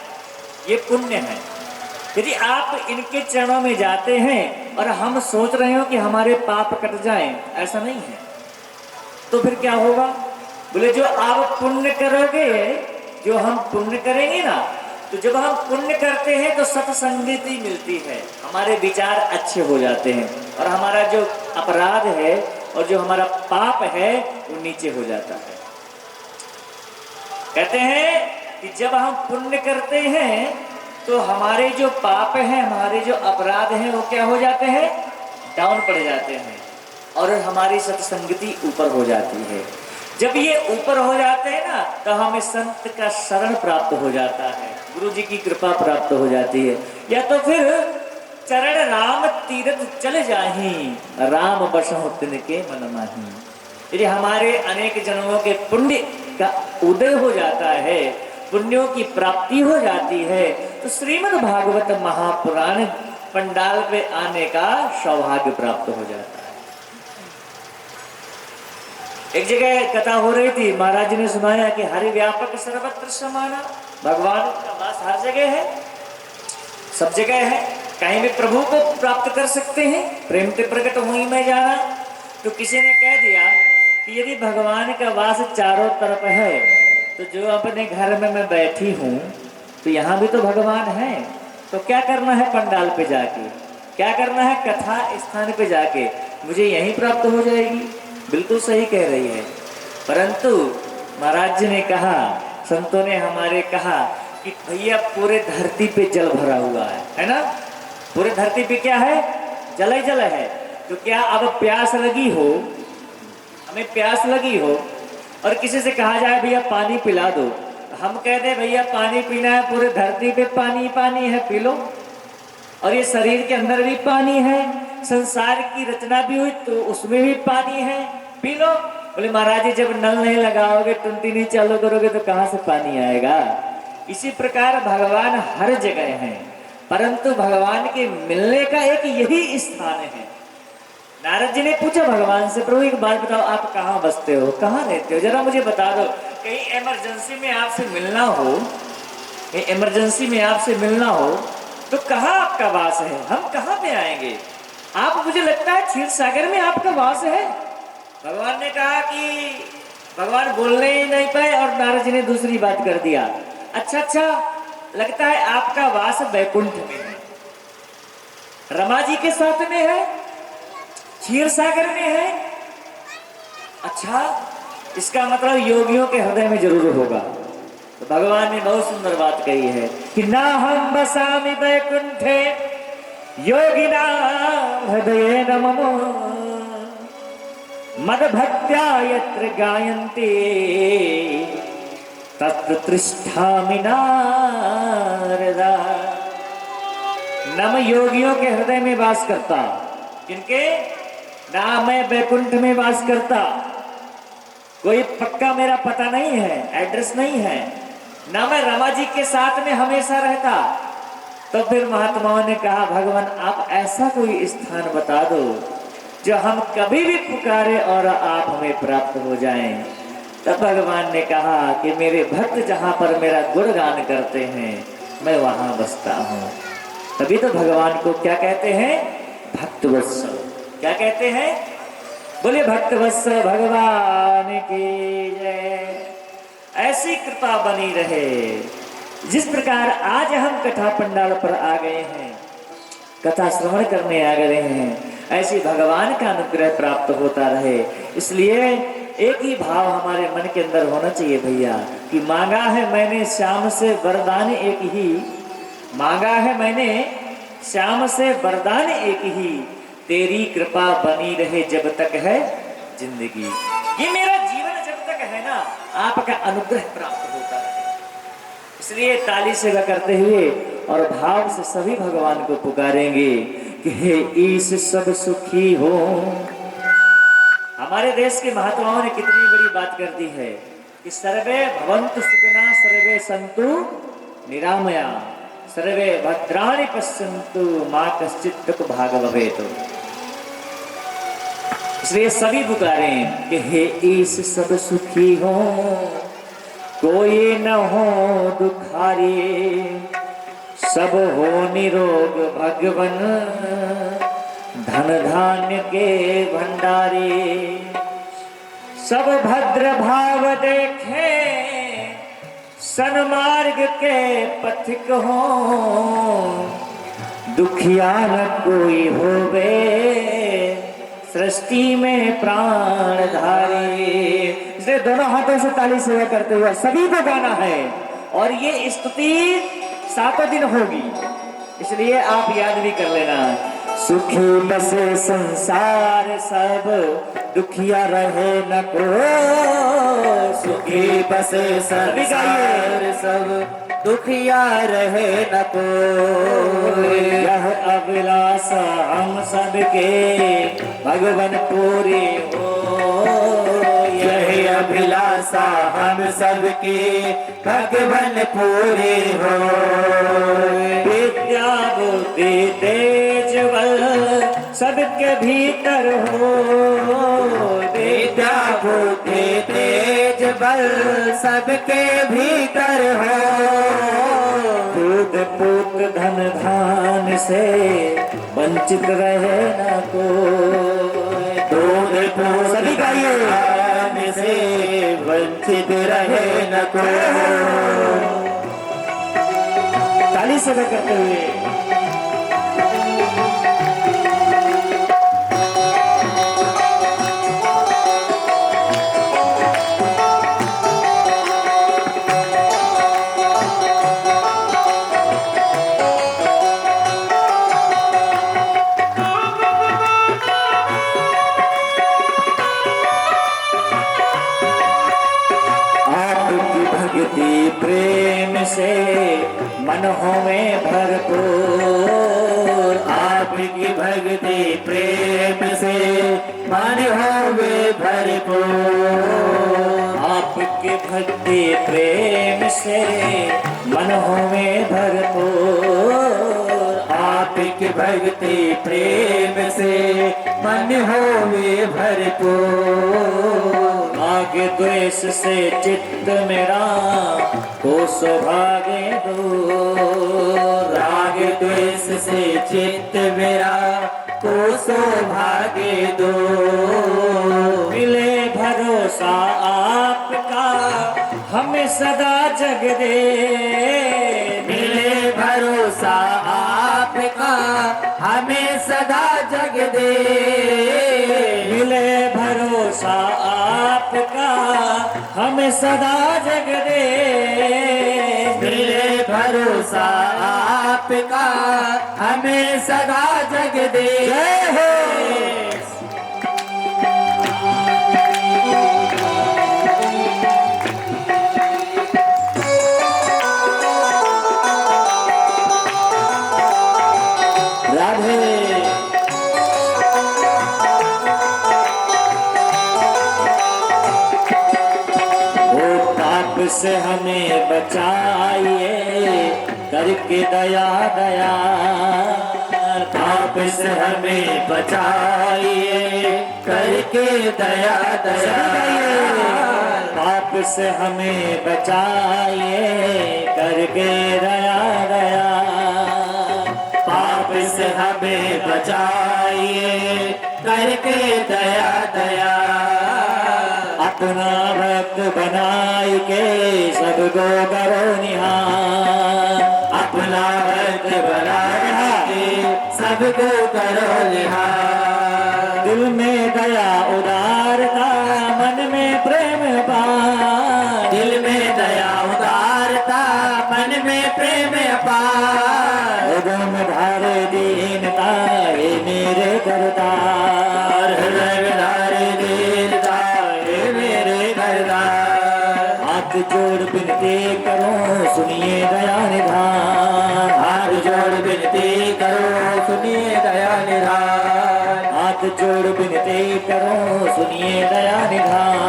ये पुण्य है। यदि आप इनके चरणों में जाते हैं और हम सोच रहे हो कि हमारे पाप कट जाएं, ऐसा नहीं है, तो फिर क्या होगा? बोले जो आप पुण्य करोगे, जो हम पुण्य करेंगे ना, तो जब हम पुण्य करते हैं तो सत्संगति मिलती है, हमारे विचार अच्छे हो जाते हैं और हमारा जो अपराध है और जो हमारा पाप है वो नीचे हो जाता है। कहते हैं कि जब हम पुण्य करते हैं तो हमारे जो पाप हैं, हमारे जो अपराध हैं, वो क्या हो जाते हैं? डाउन पड़ जाते हैं और हमारी सत्संगति ऊपर हो जाती है। जब ये ऊपर हो जाते हैं ना, तो हमें संत का शरण प्राप्त हो जाता है, गुरु जी की कृपा प्राप्त हो जाती है। या तो फिर चरण राम तीरथ चले जाही, राम बसहु तिनके मन माही। यदि हमारे अनेक जन्मों के पुण्य का उदय हो जाता है, पुण्यों की प्राप्ति हो जाती है, तो श्रीमद् भागवत महापुराण पंडाल पे आने का सौभाग्य प्राप्त हो जाता है। एक जगह कथा हो रही थी, महाराज जी ने सुनाया कि हरि व्यापक सर्वत्र समाना, भगवान का वास हर जगह है, सब जगह है, कहीं भी प्रभु को प्राप्त कर सकते हैं। प्रेम ते प्रकट हुई मैं जाना। तो किसी ने कह दिया कि यदि भगवान का वास चारों तरफ है, तो जो अपने घर में मैं बैठी हूँ तो यहाँ भी तो भगवान है, तो क्या करना है पंडाल पे जाके, क्या करना है कथा स्थान पे जाके, मुझे यहीं प्राप्त हो जाएगी। बिल्कुल सही कह रही है। परंतु महाराज जी ने कहा, संतों ने हमारे कहा कि भैया पूरे धरती पे जल भरा हुआ है ना, पूरे धरती पे क्या है? जल ही जल है। तो क्या अब प्यास लगी हो, हमें प्यास लगी हो और किसी से कहा जाए भैया पानी पिला दो, हम कह दे भैया पानी पीना है, पूरे धरती पे पानी पानी है, पी लो। और ये शरीर के अंदर भी पानी है, संसार की रचना भी हुई तो उसमें भी पानी है, पी लो। बोले महाराज जी जब नल नहीं लगाओगे, टंटी नहीं चालू करोगे तो कहाँ से पानी आएगा? इसी प्रकार भगवान हर जगह है, परंतु भगवान के मिलने का एक यही स्थान है। नारद जी ने पूछा भगवान से, प्रभु एक बात बताओ, आप कहाँ बसते हो, कहाँ रहते हो, जरा मुझे बता दो। कहीं इमरजेंसी में आपसे मिलना हो, कहीं इमरजेंसी में आपसे मिलना हो तो कहाँ आपका वास है, हम कहाँ पे आएंगे? आप, मुझे लगता है क्षीर सागर में आपका वास है। भगवान ने कहा कि भगवान बोलने ही नहीं पाए और नारद जी ने दूसरी बात कर दिया। अच्छा, लगता है आपका वास वैकुंठ में है, रमा जी के साथ में है, क्षीर सागर में है। अच्छा, इसका मतलब योगियों के हृदय में जरूर होगा। तो भगवान ने बहुत सुंदर बात कही है कि ना हम बसामि वैकुंठे योगिना हृदये नमः मद भक्त्या यत्र गायन्ते तत्र तिष्ठामि नारदा। न मैं योगियों के हृदय में वास करता, किनके? ना मैं वैकुंठ में वास करता, कोई पक्का मेरा पता नहीं है, एड्रेस नहीं है, ना मैं रमा जी के साथ में हमेशा रहता। तो फिर महात्माओं ने कहा भगवान आप ऐसा कोई स्थान बता दो जो हम कभी भी पुकारे और आप हमें प्राप्त हो जाएं। तब भगवान ने कहा कि मेरे भक्त जहां पर मेरा गुणगान करते हैं मैं वहां बसता हूं। तभी तो भगवान को क्या कहते हैं? भक्तवत्सल। क्या कहते हैं? बोले भक्तवत्सल भगवान की जय। ऐसी कृपा बनी रहे। जिस प्रकार आज हम कथा पंडाल पर आ गए हैं, कथा श्रवण करने आ गए हैं, ऐसी भगवान का अनुग्रह प्राप्त होता रहे। इसलिए एक ही भाव हमारे मन के अंदर होना चाहिए भैया कि मांगा है मैंने श्याम से वरदान एक ही, मांगा है मैंने श्याम से वरदान एक ही, तेरी कृपा बनी रहे जब तक है जिंदगी। ये मेरा जीवन जब तक है ना, आपका अनुग्रह प्राप्त होता रहे। इसलिए ताली सेवा करते हुए और भाव से सभी भगवान को पुकारेंगे कि हे ईश सब सुखी हो। हमारे देश के महात्माओं ने कितनी बड़ी बात कर दी है कि सर्वे भवन्तु सुखिनः सर्वे सन्तु निरामया सर्वे भद्राणि पश्यन्तु मा कश्चित् दुःख भाग भवेत्। इसलिए सभी पुकारें कि हे ईश सब सुखी हो, कोई न हो दुखारी, सब हो निरोग भगवन, धन धान्य के भंडारी, सब भद्र भाव देखे, सन्मार्ग के पथिक हो, दुखिया न कोई होवे, सृष्टि में प्राण धारी। इसलिए दोनों हाथों से ताली सेवा करते हुए सभी को गाना है और ये स्तुति 7 दिन होगी, इसलिए आप याद भी कर लेना। सुखी बसे संसार सब, दुखिया रहे न को, सुखी बसे संसार सब, दुखिया रहे न को, यह अभिलाषा हम सबके भगवन पूरी हो, यह अभिलाषा हम सबके भगवन पूरी हो। विद्या बुद्धि तेज बल सबके भीतर हो, विद्या बुद्धि तेज बल सबके भीतर हो, दूध पूत धन धान से वंचित रहे न कोई, दूध पूत सभी गाइए धान से वंचित रहे न कोई। ताली से करते हुए प्रेम से मन होवे भरपूर, आपकी भक्ति प्रेम से मन होवे भरपूर, आपकी भक्ति प्रेम से मन होवे भरपूर, आपकी भक्ति प्रेम से मन होवे भरपूर। राग द्वेष से चित्त मेरा को सौभागे दो, राग द्वेष से चित्त मेरा को सौभागे दो, मिले भरोसा आपका हमें सदा जग दे। मिले भरोसा आपका हमें सदा जग दे। मिले भरोसा आपका हमें सदा जग दे। मिले भरोसा आपका हमें सदा जग दे। जय हो। राधे। ओ पाप से हमें बचाइए करके दया दया। पाप से हमें बचाइए करके दया दया। पाप से हमें बचाइए करके दया दया। पाप से हमें बचाइए करके दया दया। अपना भक्त बनाई के सबको करो निहार। अपना भक्त बना के सबको करो निहार। दिल में दया उदारता मन में प्रेम पार। दिल में दया उदारता मन में प्रेम अपार। उदम धारे दीनता हे मेरे करतार। हृदय में धारे दीनता हे मेरे करतार। हाथ जोड़ विनती करो सुनिए दया निधान। हाथ जोड़ विनती करो सुनिए दया निधान। हाथ जोड़ विनती करो सुनिए दया निधान।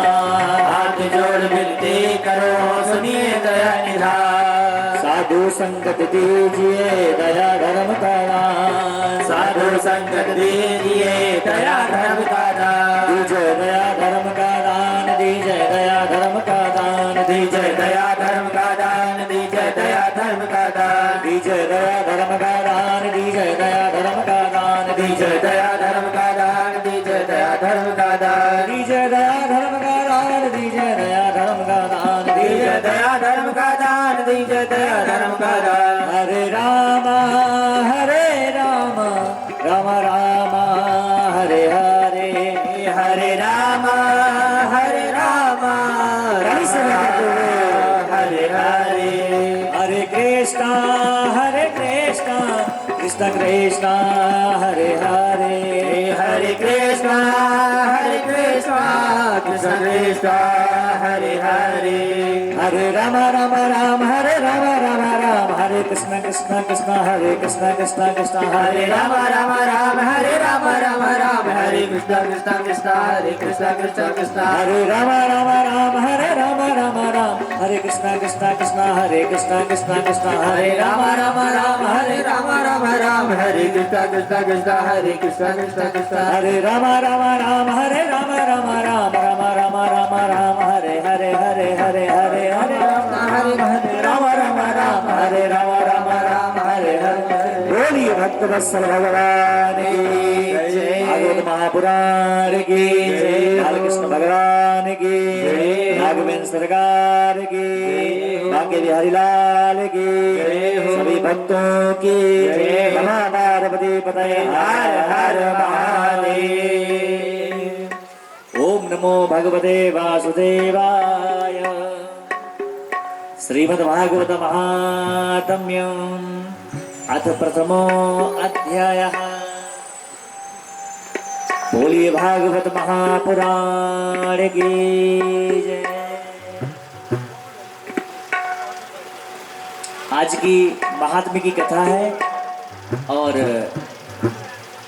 हाथ जोड़ विनती करो सुनिए दया निधान। साधु संगत दीजिए दया धर्म का दान। साधु संगत दीजिए दया धर्म का दान। दीजिए दया धर्म का दान। दीजिए दया धर्म का दान। दीजिए दया धर्म का दान। दीजिए दया धर्म का दान। दीजिए दया धर्म का दान। दीजिए दया धर्म का दान। दीजिए दया धर्म का दान। दीजिए दया धर्म का दान। दीजिए दया धर्म का दान। दीजिए दया धर्म का दान। दीजिए दया धर्म का दान। दीजिए दया धर्म का दान। हरे राम राम राम हरे हरे। हरे राम हरे राम हरे हरे। हरे कृष्णा कृष्ण कृष्ण हरे हरे। हरे कृष्णा कृष्ण कृष्ण हरे हरे। हरे राम हरे राम हरे कृष्ण कृष्ण हरे कृष्ण कृष्ण हरे राम हरे राम हरे कृष्ण कृष्ण हरे कृष्ण कृष्ण। हरे राम हरे राम हरे कृष्ण कृष्ण हरे कृष्ण कृष्ण हरे राम हरे राम हरे कृष्ण कृष्ण हरे कृष्ण कृष्ण। हरे राम हरे राम हरे हरे हरे हरे हरे हरे राम हरे राम हरे हरे। बोलिए भक्त वत्सल भगवान की जय। भागवत महापुराण की जय। बालकृष्ण भगवान की जय। राघवेंद्र सरकार की भाग्य बिहारी लाल की जय। सभी भक्तों की जय। नमः पार्वती पतये हर हर महादेव। ओम नमो भगवते वासुदेवाय। श्रीमद् भागवत महात्म्यम् अथ प्रथमो अध्यायः। बोलिए भागवत महापुराण की जय। आज की महात्म्य की कथा है और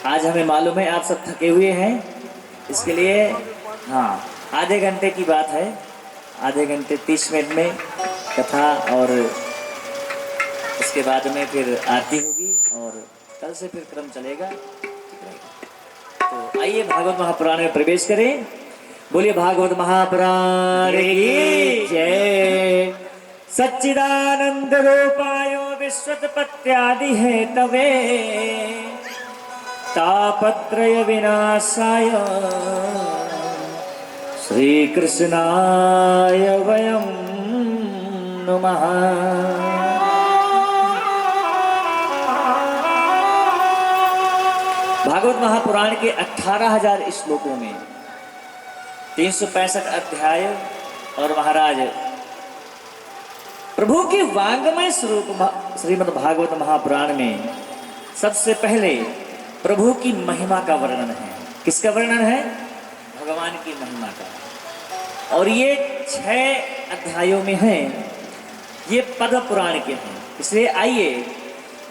आज हमें मालूम है आप सब थके हुए हैं। इसके लिए हाँ आधे घंटे की बात है। आधे घंटे 30 मिनट में कथा और इसके बाद में फिर आरती होगी और कल से फिर क्रम चलेगा। तो आइए भागवत महापुराण में प्रवेश करें। बोलिए भागवत महापुराण की जय। सच्चिदानंद रूपाय विश्वोत्पत्त्यादि हेतवे तापत्रय विनाशाय श्रीकृष्णाय वयं नमः। भागवत महापुराण के 18,000 श्लोकों में 365 अध्याय और महाराज प्रभु के वांगमय स्वरूप श्रीमद् भागवत महापुराण में सबसे पहले प्रभु की महिमा का वर्णन है। किसका वर्णन है? भगवान की महिमा का। और ये 6 अध्यायों में है, ये पद्म पुराण के हैं। इसलिए आइए,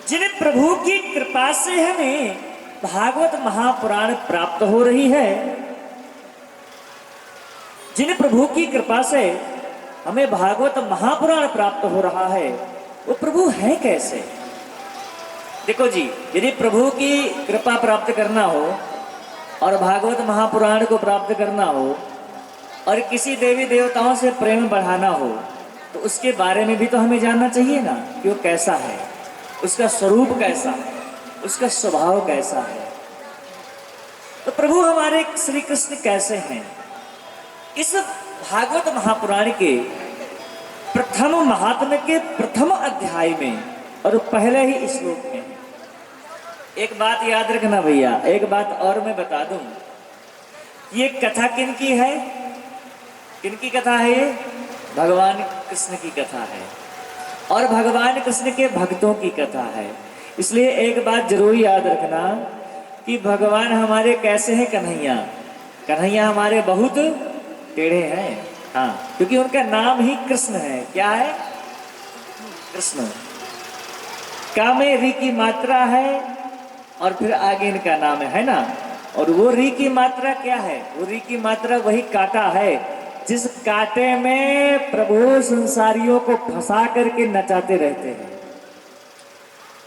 जिन प्रभु की कृपा से हमें भागवत महापुराण प्राप्त हो रही है, जिन प्रभु की कृपा से हमें भागवत महापुराण प्राप्त हो रहा है, वो प्रभु है कैसे? देखो जी, यदि प्रभु की कृपा प्राप्त करना हो और भागवत महापुराण को प्राप्त करना हो और किसी देवी देवताओं से प्रेम बढ़ाना हो, तो उसके बारे में भी तो हमें जानना चाहिए ना कि वो कैसा है, उसका स्वरूप कैसा है, उसका स्वभाव कैसा है। तो प्रभु हमारे श्री कृष्ण कैसे हैं? इस भागवत महापुराण के प्रथम महात्म्य के प्रथम अध्याय में और पहले ही श्लोक में एक बात याद रखना भैया, एक बात और मैं बता दूं, ये कथा किनकी है? किनकी कथा है ये? भगवान कृष्ण की कथा है और भगवान कृष्ण के भक्तों की कथा है। इसलिए एक बात जरूर याद रखना कि भगवान हमारे कैसे हैं? कन्हैया। कन्हैया हमारे बहुत टेढ़े हैं, हाँ, क्योंकि उनका नाम ही कृष्ण है। क्या है? कृष्ण। का में री की मात्रा है और फिर आगे इनका नाम है ना। और वो री की मात्रा क्या है? वो री की मात्रा वही कांटा है जिस कांटे में प्रभु संसारियों को फंसा करके नचाते रहते हैं।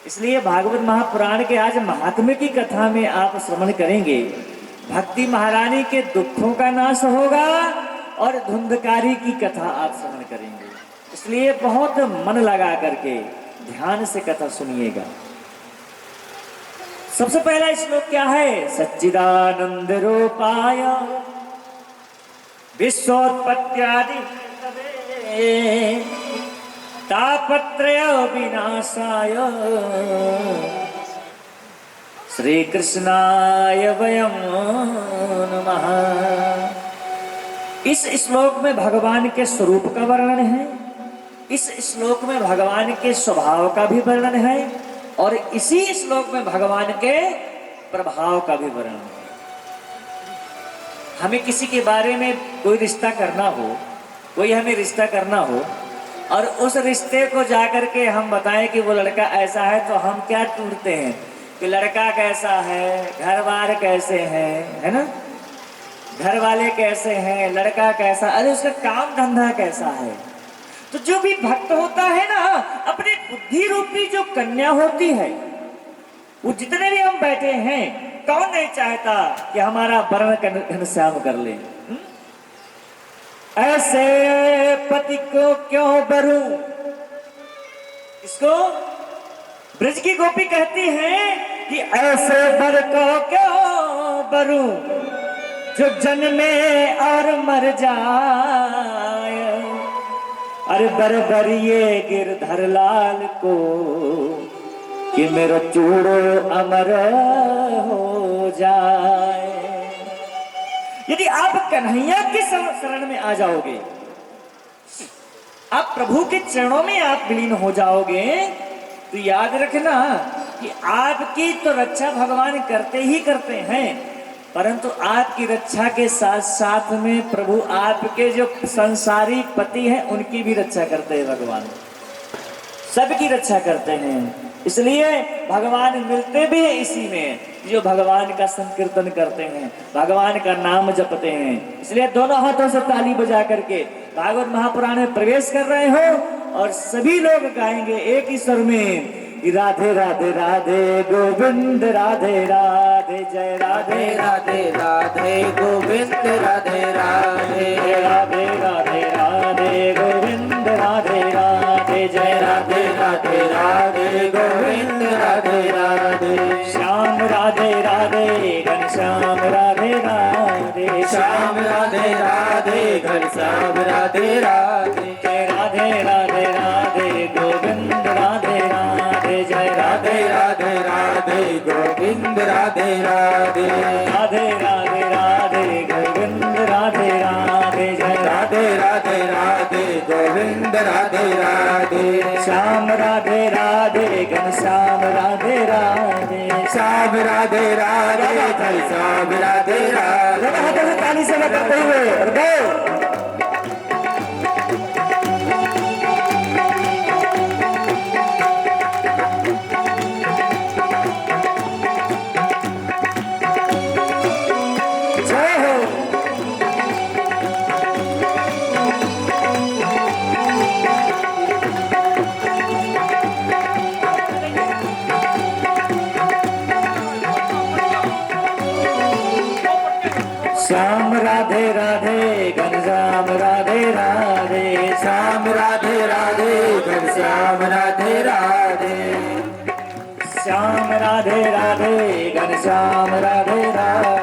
इसलिए भागवत महापुराण के आज महात्म्य की कथा में आप श्रवण करेंगे, भक्ति महारानी के दुखों का नाश होगा और धुंधकारी की कथा आप श्रवण करेंगे। इसलिए बहुत मन लगा करके ध्यान से कथा सुनिएगा। सबसे पहला श्लोक क्या है? सच्चिदानंद रूपाय विश्वोत्पत्त्यादि तापत्रय विनाशाय श्री कृष्णाय वयं नमः। इस श्लोक में भगवान के स्वरूप का वर्णन है, इस श्लोक में भगवान के स्वभाव का भी वर्णन है और इसी श्लोक में भगवान के प्रभाव का भी वर्णन है। हमें किसी के बारे में कोई रिश्ता करना हो, कोई हमें रिश्ता करना हो और उस रिश्ते को जाकर के हम बताएं कि वो लड़का ऐसा है, तो हम क्या ढूंढते हैं कि लड़का कैसा है, घर बार कैसे हैं, है ना, घर वाले कैसे हैं, लड़का कैसा, अरे उसका काम धंधा कैसा है। तो जो भी भक्त होता है ना, अपनी बुद्धि रूपी जो कन्या होती है, वो जितने भी हम बैठे हैं, कौन नहीं चाहता कि हमारा वर्ण घनश्याम कर ले? ऐसे पति को क्यों बरूं? इसको ब्रज की गोपी कहती हैं कि ऐसे बर को क्यों बरूं जो जन्मे और मर जाए। अरे बर ये गिरधर लाल को कि मेरा चूड़ो अमर हो जाए। यदि आप कन्हैया के शरण में आ जाओगे, आप प्रभु के चरणों में आप विलीन हो जाओगे, तो याद रखना कि आपकी तो रक्षा भगवान करते ही करते हैं, परंतु आपकी रक्षा के साथ साथ में प्रभु आपके जो संसारी पति हैं उनकी भी रक्षा करते हैं। भगवान सबकी रक्षा करते हैं। इसलिए भगवान मिलते भी है इसी में, जो भगवान का संकीर्तन करते हैं, भगवान का नाम जपते हैं। इसलिए दोनों हाथों से ताली बजा करके भागवत महापुराण में प्रवेश कर रहे हो और सभी लोग गाएंगे एक ही स्वर में, राधे राधे राधे गोविंद राधे राधे, जय राधे राधे राधे गोविंद राधे राधे, राधे राधे राधे गोविंद राधे राधे, जय राधे राधे राधे गोविंद राधे राधे, श्याम राधे राधे घनश्याम राधे राधे, श्याम राधे राधे घनश्याम राधे राधे। जय राधे राधे राधे गोविंद राधे राधे जय राधे राधे राधे गोविंद राधे राधे। राधे राधे राधे गोविंद राधे राधे जय राधे राधे राधे गोविंद राधे राधे। श्याम राधे राधे घनश्याम राधे राधे श्याम राधे राधे घनश्याम राधे राधे। हाथों से ताली से लगाते हुए और गो। जय हो। श्याम राधे राधे घनश्याम राधे राधे श्याम राधे राधे घनश्याम राधे राधे। श्याम राधे राधे घनश्याम राधे राधे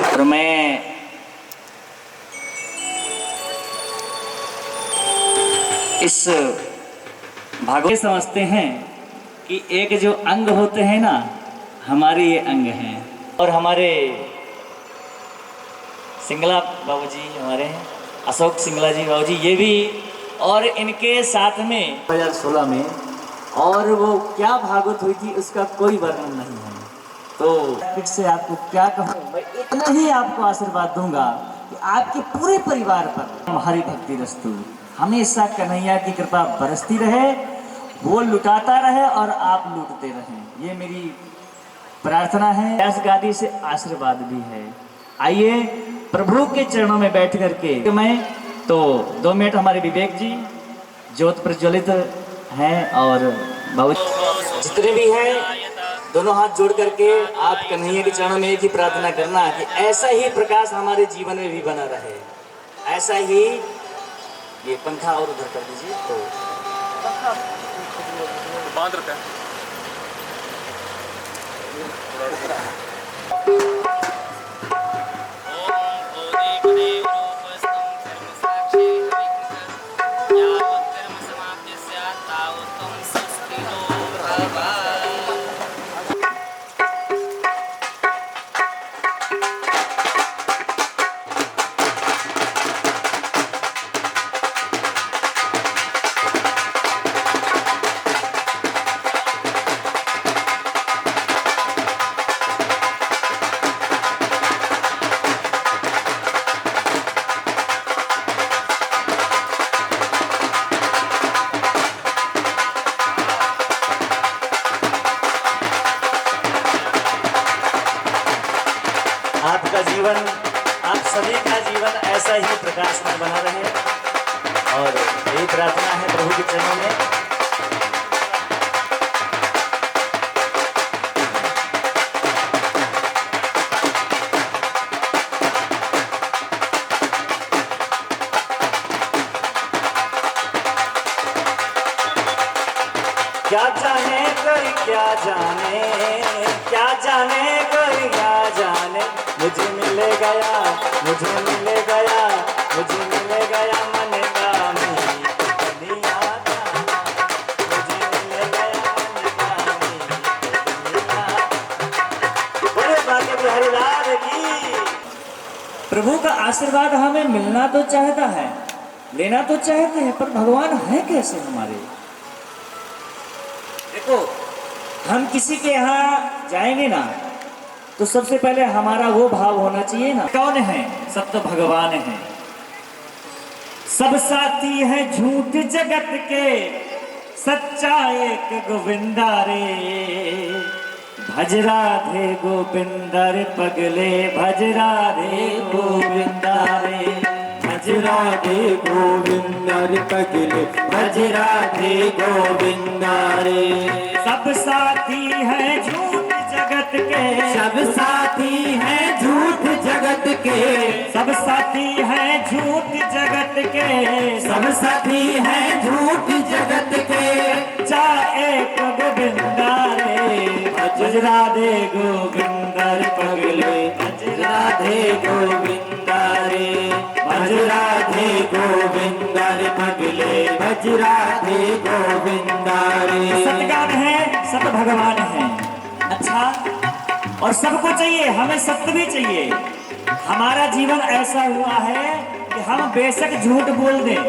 और मैं इस भागवत समझते हैं कि एक जो अंग होते हैं ना, हमारे ये अंग हैं। और हमारे सिंगला बाबूजी हमारे हैं, अशोक सिंगला जी बाबूजी, ये भी, और इनके साथ में 2016 में, और वो क्या भागवत हुई थी उसका कोई वर्णन नहीं है। तो फिर से आपको क्या कहूँ, मैं इतना ही आपको आशीर्वाद दूंगा कि आपके पूरे परिवार पर हमारी भक्ति रस्तु, हमेशा कन्हैया की कृपा बरसती रहे, वो लुटाता रहे और आप लूटते रहें, ये मेरी प्रार्थना है। इस गादी से आशीर्वाद भी है। आइए प्रभु के चरणों में बैठ करके मैं तो 2 मिनट हमारे विवेक जी ज्योत प्रज्वलित हैं और बहुत जितने भी हैं दोनों हाथ जोड़ करके आप कन्हैया के चरणों में एक ही प्रार्थना करना कि ऐसा ही प्रकाश हमारे जीवन में भी बना रहे, ऐसा ही। ये पंखा और उधर कर दीजिए तो बांध रखा है। आपका जीवन, आप सभी का जीवन ऐसा ही प्रकाशमय बना रहे और यही प्रार्थना है प्रभु के चरणों में। क्या जाने कोई क्या जाने, क्या जाने कोई क्या जाने, मुझे मिल गया, मुझे मिल गया, मुझे मिल गया मन का दुनिया का, मुझे मिल गया मन का दुनिया। बोले बाकी बिहारीलाल की। प्रभु का आशीर्वाद हमें मिलना तो चाहता है, लेना तो चाहते हैं, पर भगवान है कैसे हमारे। देखो, हम किसी के यहाँ जाएंगे ना तो सबसे पहले हमारा वो भाव होना चाहिए ना, कौन है, सब तो भगवान है। सब साथी है झूठ जगत के, सच्चा एक गोविंदा रे, भज राधे गोविंदा रे पगले, भज राधे गोविंदा रे, भज राधे गोविंदा रे पगले, भज राधे गोविंदा रे। सब साथी है झूठ जगत के, सब साथी है झूठ जगत के, सब साथी है झूठ जगत के, सब साथी है झूठ जगत के, चाहे एक गोविंदा रे, भज राधे गोविंदा रे पगले, भज राधे गोविंदा रे, भज राधे गोविंदा रे पगले, भज राधे गोविंदा रे। सतगान है, सत भगवान है। अच्छा, और सबको चाहिए, हमें सत्य भी चाहिए। हमारा जीवन ऐसा हुआ है कि हम बेशक झूठ बोल दें,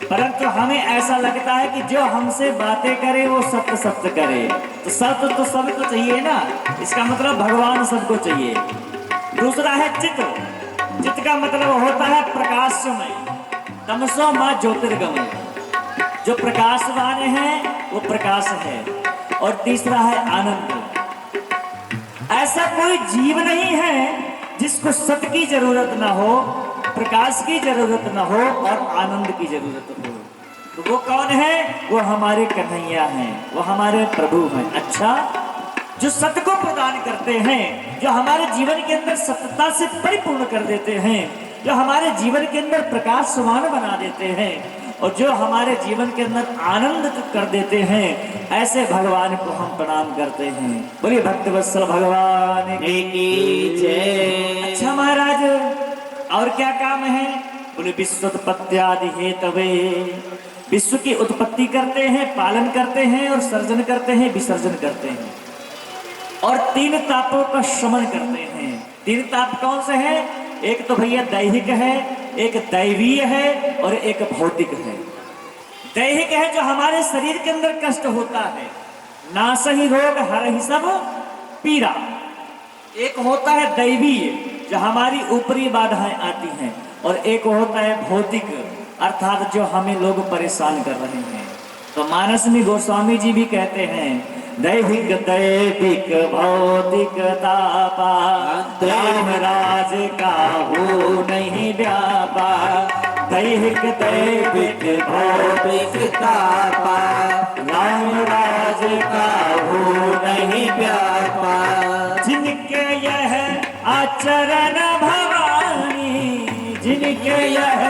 परंतु हमें ऐसा लगता है कि जो हमसे बातें करे वो सत्य सत्य करे। तो सत्य तो सबको चाहिए ना, इसका मतलब भगवान सबको चाहिए। दूसरा है चित्त। चित्त का मतलब होता है प्रकाशमय, तमसो मां ज्योतिर्गमय। जो प्रकाशवान है वो प्रकाश है। और तीसरा है आनंद। ऐसा कोई जीव नहीं है जिसको सत्य की जरूरत ना हो, प्रकाश की जरूरत ना हो और आनंद की जरूरत हो। तो वो कौन है? वो हमारे कन्हैया हैं, वो हमारे प्रभु हैं। अच्छा, जो सत्य को प्रदान करते हैं, जो हमारे जीवन के अंदर सत्यता से परिपूर्ण कर देते हैं, जो हमारे जीवन के अंदर प्रकाश समान बना देते हैं और जो हमारे जीवन के अंदर आनंद कर देते हैं, ऐसे भगवान को हम प्रणाम करते हैं। बोलिए भक्तवत्सल भगवान की जय। अच्छा महाराज, और क्या काम है? बोले विश्वोत्पत्त्यादि हेतवे। विश्व की उत्पत्ति करते हैं, पालन करते हैं और सर्जन करते हैं, विसर्जन करते हैं। और 3 तापों का शमन करते हैं। 3 ताप कौन से हैं? एक तो भैया दैहिक है, एक दैवीय है और एक भौतिक है। दैहिक है जो हमारे शरीर के अंदर कष्ट होता है, नाश ही रोग हर ही सब पीड़ा। एक होता है दैवीय जो हमारी ऊपरी बाधाएं आती हैं, और एक होता है भौतिक अर्थात जो हमें लोग परेशान कर रहे हैं। तो मानस में गोस्वामी जी भी कहते हैं, दैहिक दैविक भौतिक तापा, राज का हो नहीं व्यापा। दैहिक दैविक भौतिक तापा, राम राज का हो नहीं व्यापा। आचरण भवानी, जिनके यह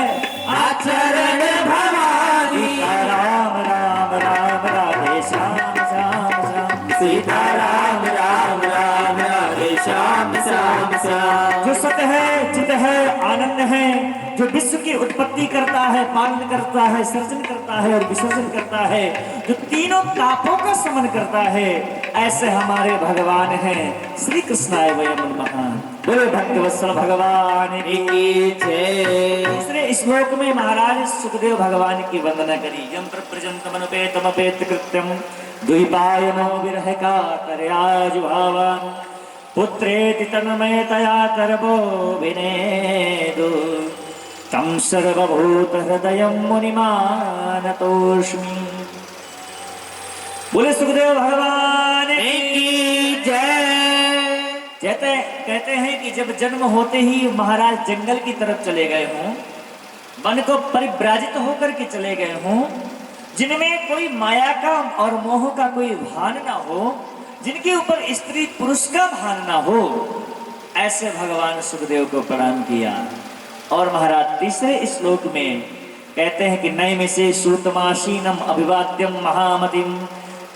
आचरण भवानी, राम राम राम राधे श्याम श्याम श्याम, सीता राम राम राम राधे श्याम श्याम श्याम। जो सत है, चित है, आनंद है, जो विश्व की उत्पत्ति करता है, पालन करता है, सर्जन करता है और विसर्जन करता है, जो तीनों तापों का समन करता है, ऐसे हमारे भगवान हैं। श्री कृष्णाय वयं नमः। बोले भक्तवत्सल भगवान की जय। दूसरे श्लोक में महाराज सुखदेव भगवान की वंदना करी। यम प्रजंतमनुपेतमपेत कृत्यम द्विपायनो विरह कातर्याजुभावान् पुत्रेति तन्मयतया तरवो विनेदु तं सर्वभूतहृदयं मुनिमानतोऽस्मि। बोले सुखदेव भगवान की जय। कहते हैं कि जब जन्म होते ही महाराज जंगल की तरफ चले गए हों, वन को परिव्राजित होकर के चले गए हों, जिनमें कोई माया का और मोह का कोई भान ना हो, जिनके ऊपर स्त्री पुरुष का भान ना हो, ऐसे भगवान सुखदेव को प्रणाम किया। और महाराज तीसरे श्लोक में कहते हैं कि नैमि से श्रुतमाशीनम अभिवाद्यम महामतिम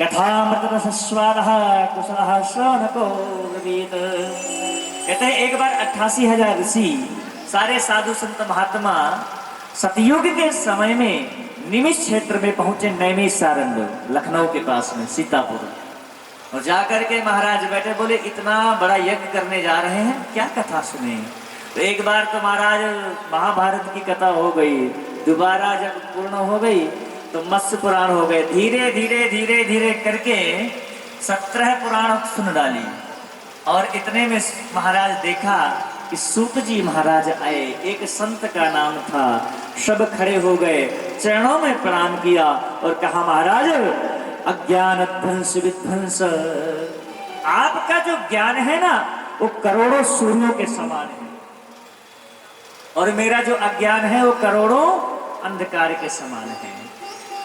कथामृतरसस्वादः कुशलः श्रवणको ब्रवीत। कहते हैं एक बार 88,000 ऋषि, सारे साधु संत महात्मा सतयुग के समय में निमिष क्षेत्र में पहुंचे, नैमिष सारंग लखनऊ के पास में सीतापुर। और जाकर के महाराज बैठे, बोले इतना बड़ा यज्ञ करने जा रहे हैं, क्या कथा सुने। तो एक बार तो महाराज महाभारत की कथा हो गई, दोबारा जब पूर्ण हो गई तो मत्स्य पुराण हो गए। धीरे धीरे धीरे धीरे करके 17 पुराण सुन डाली। और इतने में महाराज देखा कि सूत जी महाराज आए, एक संत का नाम था। सब खड़े हो गए, चरणों में प्रणाम किया और कहा महाराज अज्ञान ध्वंस विध्वंस, आपका जो ज्ञान है ना वो करोड़ों सूर्यों के समान है, और मेरा जो अज्ञान है वो करोड़ों अंधकार के समान है।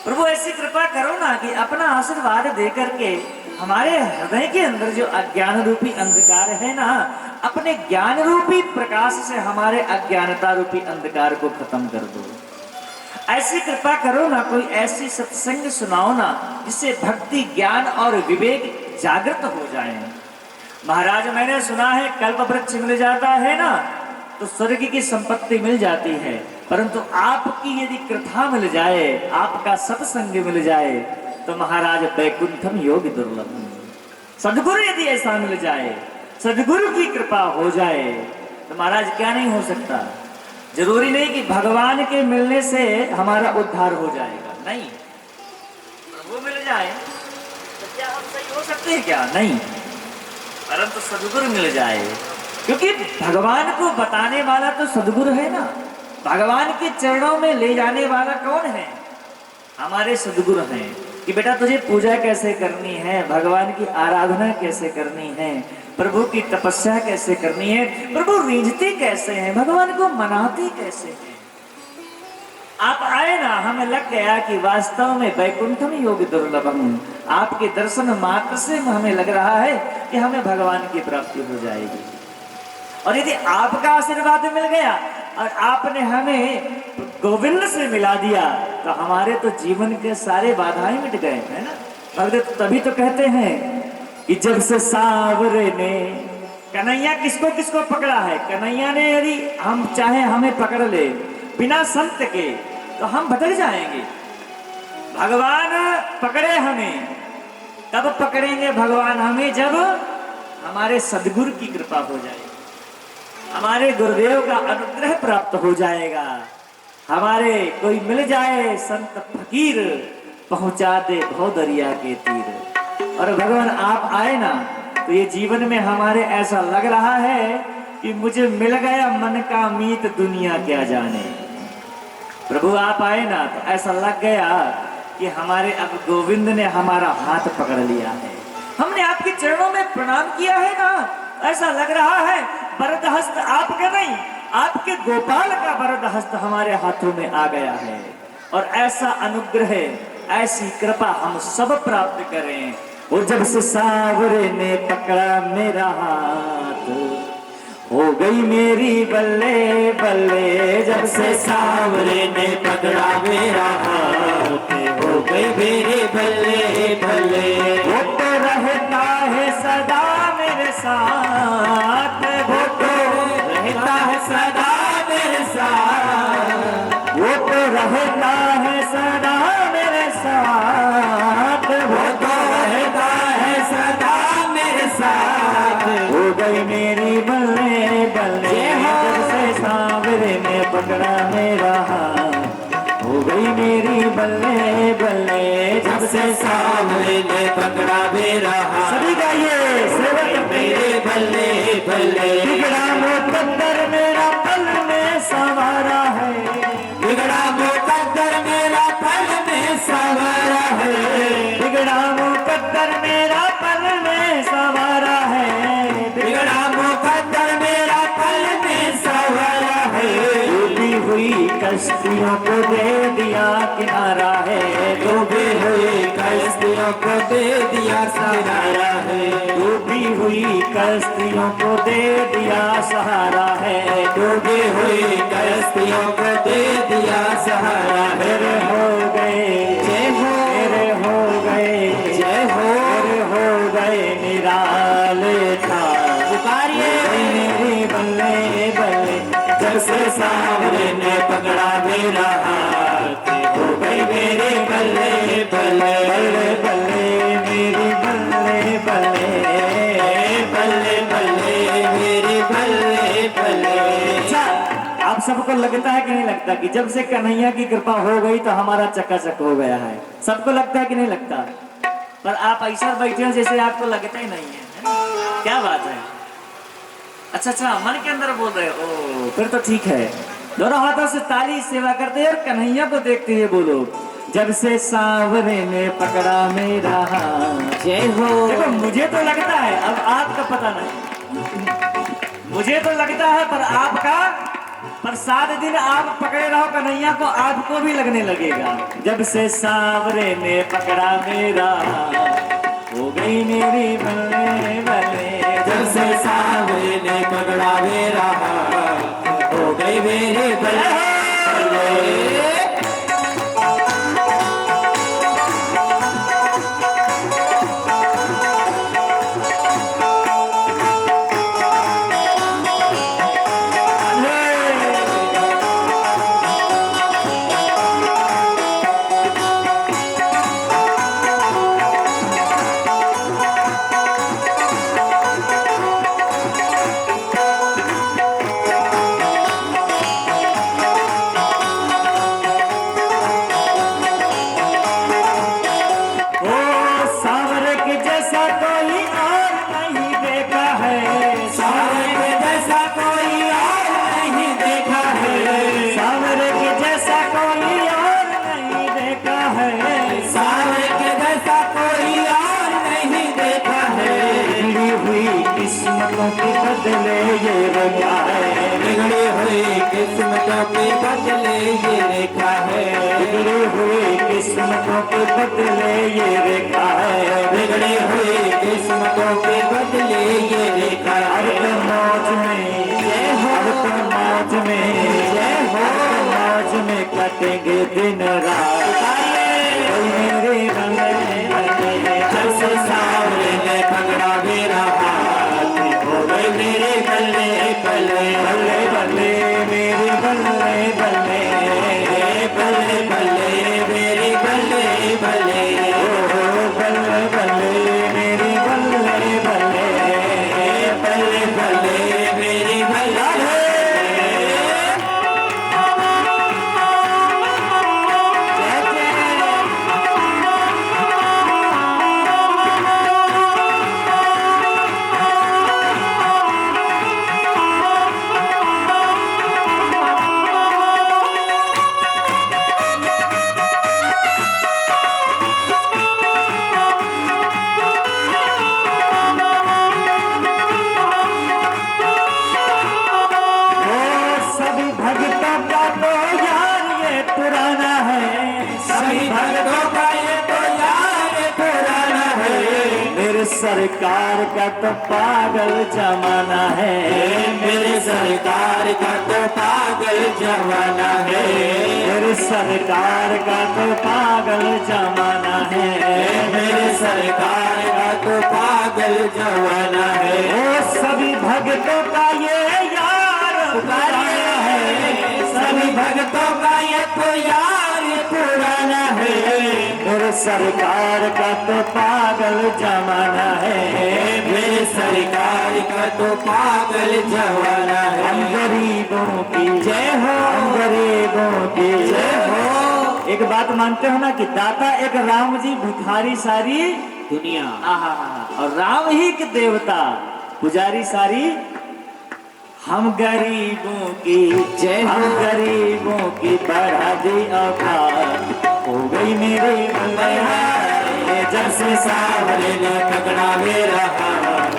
प्रभु ऐसी कृपा करो ना कि अपना आशीर्वाद दे करके हमारे हृदय के अंदर जो अज्ञान रूपी अंधकार है ना, अपने ज्ञान रूपी प्रकाश से हमारे अज्ञानता रूपी अंधकार को खत्म कर दो। ऐसी कृपा करो ना, कोई ऐसी सत्संग सुनाओ ना जिससे भक्ति ज्ञान और विवेक जागृत हो जाए। महाराज मैंने सुना है कल्प वृक्ष मिल जाता है ना तो स्वर्ग की संपत्ति मिल जाती है, परंतु आपकी यदि कृपा मिल जाए, आपका सत्संग मिल जाए तो महाराज वैकुंठम योग दुर्लभ। सदगुरु यदि ऐसा मिल जाए, सदगुरु की कृपा हो जाए तो महाराज क्या नहीं हो सकता। जरूरी नहीं कि भगवान के मिलने से हमारा उद्धार हो जाएगा, नहीं। वो मिल जाए तो क्या हम सही हो सकते हैं? क्या नहीं, परंतु सदगुरु मिल जाए, क्योंकि भगवान को बताने वाला तो सदगुरु है ना। भगवान के चरणों में ले जाने वाला कौन है? हमारे सदगुरु हैं कि बेटा तुझे पूजा कैसे करनी है, भगवान की आराधना कैसे करनी है, प्रभु की तपस्या कैसे करनी है, प्रभु रीझते कैसे हैं, भगवान को मनाते कैसे हैं। आप आए ना, हमें लग गया कि वास्तव में वैकुंठम योग दुर्लभम, आपके दर्शन मात्र से हमें लग रहा है कि हमें भगवान की प्राप्ति हो जाएगी। और यदि आपका आशीर्वाद मिल गया और आपने हमें गोविंद से मिला दिया तो हमारे तो जीवन के सारे बाधाएं मिट गए, है ना। भगत तभी तो कहते हैं कि जब से सावरे ने कन्हैया किसको किसको पकड़ा है, कन्हैया ने यदि हम चाहे हमें पकड़ ले बिना संत के तो हम भटक जाएंगे। भगवान पकड़े हमें, तब पकड़ेंगे भगवान हमें जब हमारे सदगुरु की कृपा हो जाएगी, हमारे गुरुदेव का अनुग्रह प्राप्त हो जाएगा, हमारे कोई मिल जाए संत फकीर पहुंचा दे भव दरिया के तीर। और भगवान आप आए ना तो ये जीवन में हमारे ऐसा लग रहा है कि मुझे मिल गया मन का मीत, दुनिया क्या जाने। प्रभु आप आए ना तो ऐसा लग गया कि हमारे अब गोविंद ने हमारा हाथ पकड़ लिया है, हमने आपके चरणों में प्रणाम किया है ना, ऐसा लग रहा है वरद हस्त आपका नहीं, आपके गोपाल का वरद हस्त हमारे हाथों में आ गया है। और ऐसा अनुग्रह, ऐसी कृपा हम सब प्राप्त करें। और जब से सावरे ने पकड़ा मेरा हाथ, हो गई मेरी बल्ले बल्ले जब से सांवरे ने पकड़ा मेरा हाथ, हो गई मेरी बल्ले बल्ले। वो तो रहता है सदा मेरे साथ, वो तो रहता है सदा मेरे साथ, वो तो रहता है सदा मेरे साथ, वो तो रहता है सदा मेरे साथ। हो गई मेरी बल्ले बल्ले जब से सांवरे ने पकड़ा मेरा हाथ, हो गई मेरी बल्ले बल्ले जब से सांवरे ने पकड़ा मेरा हाथ। सभी गाइए सेवक मेरे बल्ले बल्ले। बिगड़ा मुकद्दर मेरा पल में संवारा है, बिगड़ा मुकद्दर मेरा पल में संवारा है, बिगड़ा मुकद्दर मेरा पल में संवारा है, बिगड़ा मुकद्दर मेरा पल में संवारा है। डूबी हुई कश्तियों को दे दिया किनारा है, डूबी हुई कश्तियों को दे दिया सहारा है, डूबी हुई कश्तियों को दे दिया सहारा है, डूबी हुई कश्तियों को दे दिया सहारा। मेरे हो गए जय हो, मेरे हो गए जय हो, मेरे हो गए निराले था। पुकारिए मेरी बल्ले बल्ले जब से सांवरे ने पकड़ा मेरा हाथ, हो गई मेरी बल्ले बल्ले बल्ले बल्ले मेरी बल्ले बल्ले बल्ले बल्ले मेरी बल्ले बल्ले। अच्छा, आप सबको लगता है कि नहीं लगता कि जब से कन्हैया की कृपा हो गई तो हमारा चकाचक हो गया है? सबको लगता है कि नहीं लगता? पर आप ऐसा बैठे हो जैसे आपको लगता ही नहीं है, क्या बात है? अच्छा अच्छा, मन के अंदर बोल रहे हो, फिर तो ठीक है। दोनों हाथों से ताली सेवा करते हैं और कन्हैया को देखते हुए बोलो, जब से सांवरे ने पकड़ा मेरा हाथ। जय हो। देखो मुझे तो लगता है, अब आपका पता नहीं, मुझे तो लगता है पर आपका, पर 7 दिन आप पकड़े रहो कन्हैया को, आपको भी लगने लगेगा। जब से सांवरे ने पकड़ा मेरा हाथ, हो गई मेरी बल्ले बल्ले जब से सांवरे ने पकड़ा मेरा हाथ, हो गई मेरी बल्ले बल्ले। किस्मतों के बदले ये रेखा है, बिगड़ी हुई किस्मतों के बदले ये रेखा है, बिगड़ी हुई किस्मतों के बदले ये रेखा है, बिगड़ी हुई किस्मतों के बदले ये रेखा है। अब तो मौज में जय हो, अब तो मौज में जय हो, मौज में कटेंगे दिन रात। मेरे बल्ले बल्ले जब से सांवरे ने पकड़ा मेरा हाथ, हो गई मेरे बल्ले बल्ले बल्ले बल्ले मेरी बल्ले बल्ले बल्ले बल्ले मेरी बल्ले बल्ले बल्ले बल्ले मेरी बल्ले बल्ले बल्ले बल्ले मेरी बल्ले। सरकार का तो पागल जमाना है, मेरे सरकार का तो पागल जमाना है, मेरे सरकार का तो पागल जमाना है, मेरे सरकार का तो पागल जमाना है। ओ सभी भक्तों का ये यार पुराना है, सभी भक्तों का ये तो यार पुराना है, मेरे सरकार का तो पागल जमाना है, मेरे सरकार का तो पागल जमाना हम है। गरीबों की जय हो, हम गरीबों की जय हो। एक बात मानते हो ना कि दाता एक राम जी, भिखारी सारी दुनिया। आहा, और राम ही के देवता, पुजारी सारी हम गरीबों की जय हो। हम गरीबों की बढ़ा दी औकात, हो गई मेरी बल्ले जब से सावरे ने पकड़ा मेरा हाथ,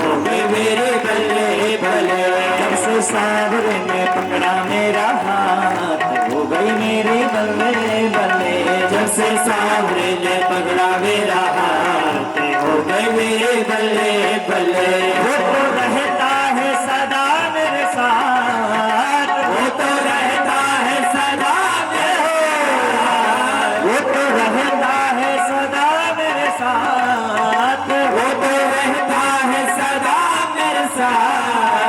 हो गए मेरे बल्ले बल्ले। जब से सावरे ने पकड़ा मेरा हाथ, हो गई मेरी बल्ले बल्ले। जब से सावरे ने पकड़ा मेरा हाथ, हो गए मेरे बल्ले बल्ले। वो तो रहता है सदा मेरे साथ, वो तो रहता है सदा मेरे साथ, वो तो रहता है सदा मेरे साथ, वो तो रहता है सदा मेरे साथ।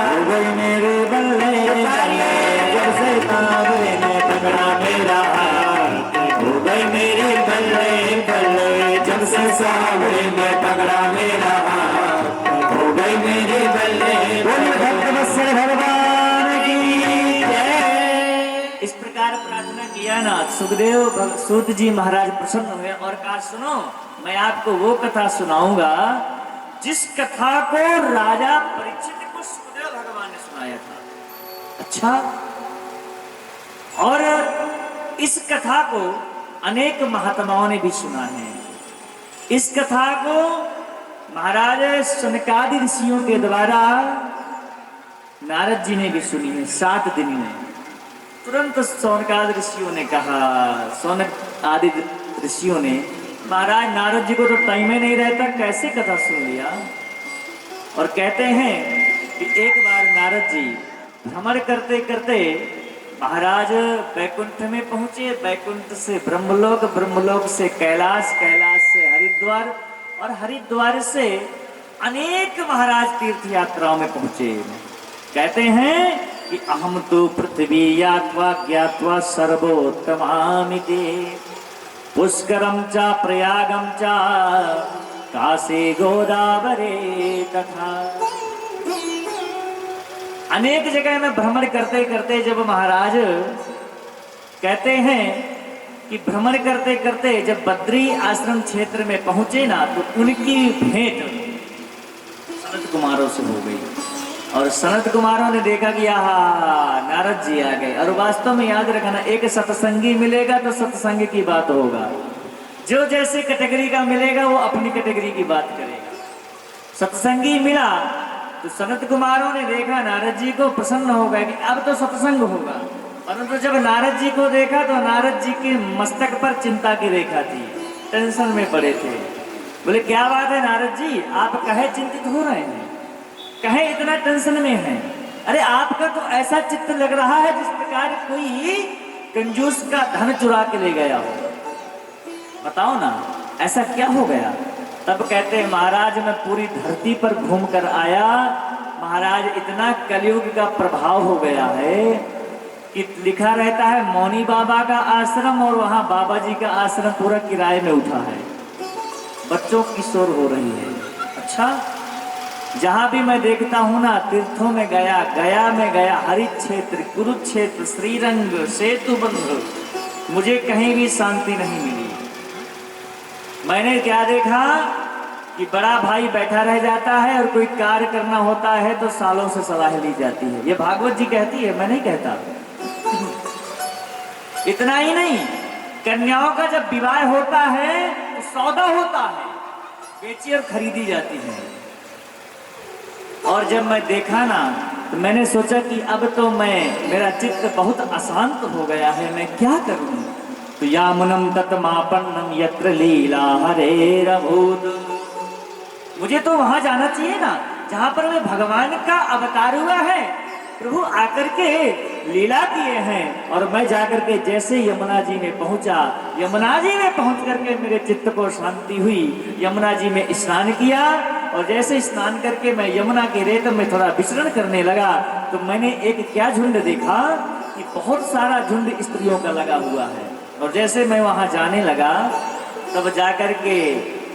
हो गई मेरे बल्ले बल्ले। जब से सावरे ने पकड़ा मेरा हाथ, हो गई मेरे बल्ले बल्ले। जब से सावरे ने पकड़ा मेरा हाथ, हो गई मेरे बल्ले बोलिए बल्ले। भक्तवत्सल भगवान की जय। इस प्रकार प्रार्थना किया ना, सुखदेव सूत जी महाराज प्रसन्न हुए और कहा सुनो, मैं आपको वो कथा सुनाऊंगा जिस कथा को राजा परीक्षित को सुखदेव भगवान ने सुनाया था। अच्छा, और इस कथा को अनेक महात्माओं ने भी सुना है। इस कथा को महाराज सनकादि ऋषियों के द्वारा नारद जी ने भी सुनी है 7 दिन में। तुरंत सौनकादि ऋषियों ने कहा, सौनक आदि ऋषियों ने, महाराज नारद जी को तो टाइम ही नहीं रहता, कैसे कथा सुन लिया। और कहते हैं कि एक बार नारद जी भ्रमण करते करते महाराज बैकुंठ में पहुंचे, बैकुंठ से ब्रह्मलोक, ब्रह्मलोक से कैलाश, कैलाश से हरिद्वार और हरिद्वार से अनेक महाराज तीर्थ यात्राओं में पहुंचे। कहते हैं कि अहम तो पृथ्वी यात्वा ज्ञात्वा सर्वोत्तमामिति, पुष्करम च प्रयागम च काशी गोदावरी तथा। अनेक जगह में भ्रमण करते करते जब महाराज कहते हैं कि भ्रमण करते करते जब बद्री आश्रम क्षेत्र में पहुंचे ना, तो उनकी भेंट सनत कुमारों से हो गई। और सनत कुमारों ने देखा कि आहा नारद जी आ गए। और वास्तव में याद रखना, एक सत्संगी मिलेगा तो सत्संग की बात होगा, जो जैसे कैटेगरी का मिलेगा वो अपनी कैटेगरी की बात करेगा। सत्संगी मिला तो सनत कुमारों ने देखा नारद जी को, प्रसन्न हो गए कि अब तो सत्संग होगा। परंतु जब नारद जी को देखा तो नारद जी के मस्तक पर चिंता की रेखा थी, टेंशन में पड़े थे। बोले क्या बात है नारद जी, आप कहे चिंतित हो रहे हैं, कहे इतना टेंशन में हैं? अरे आपका तो ऐसा चित्त लग रहा है जिस प्रकार कोई कंजूस का धन चुरा के ले गया हो। बताओ ना ऐसा क्या हो गया। तब कहते हैं महाराज मैं पूरी धरती पर घूम कर आया, महाराज इतना कलयुग का प्रभाव हो गया है कि लिखा रहता है मौनी बाबा का आश्रम और वहाँ बाबा जी का आश्रम पूरा किराए में उठा है, बच्चों की शोर हो रही है। अच्छा, जहाँ भी मैं देखता हूँ ना, तीर्थों में गया, गया में गया, हरि क्षेत्र, कुरुक्षेत्र, श्रीरंग, सेतुबंध, मुझे कहीं भी शांति नहीं मिली। मैंने क्या देखा कि बड़ा भाई बैठा रह जाता है और कोई कार्य करना होता है तो सालों से सलाह ली जाती है। ये भागवत जी कहती है, मैं नहीं कहता। इतना ही नहीं, कन्याओं का जब विवाह होता है तो सौदा होता है, बेची और खरीदी जाती है। और जब मैं देखा ना तो मैंने सोचा कि अब तो मेरा चित्त बहुत अशांत हो गया है, मैं क्या करूं। तो यामुनम तत्मापन्नम यत्र लीला हरेरभूत, मुझे तो वहां जाना चाहिए ना जहां पर वे भगवान का अवतार हुआ है, प्रभु आकर के लीला किए हैं। और मैं जाकर के जैसे यमुना जी में पहुंचा, यमुना जी में पहुंच करके मेरे चित्त को शांति हुई। यमुना जी में स्नान किया और जैसे स्नान करके मैं यमुना के रेत में थोड़ा विचरण करने लगा तो मैंने एक क्या झुंड देखा कि बहुत सारा झुंड स्त्रियों का लगा हुआ है। और जैसे मैं वहां जाने लगा तब जाकर के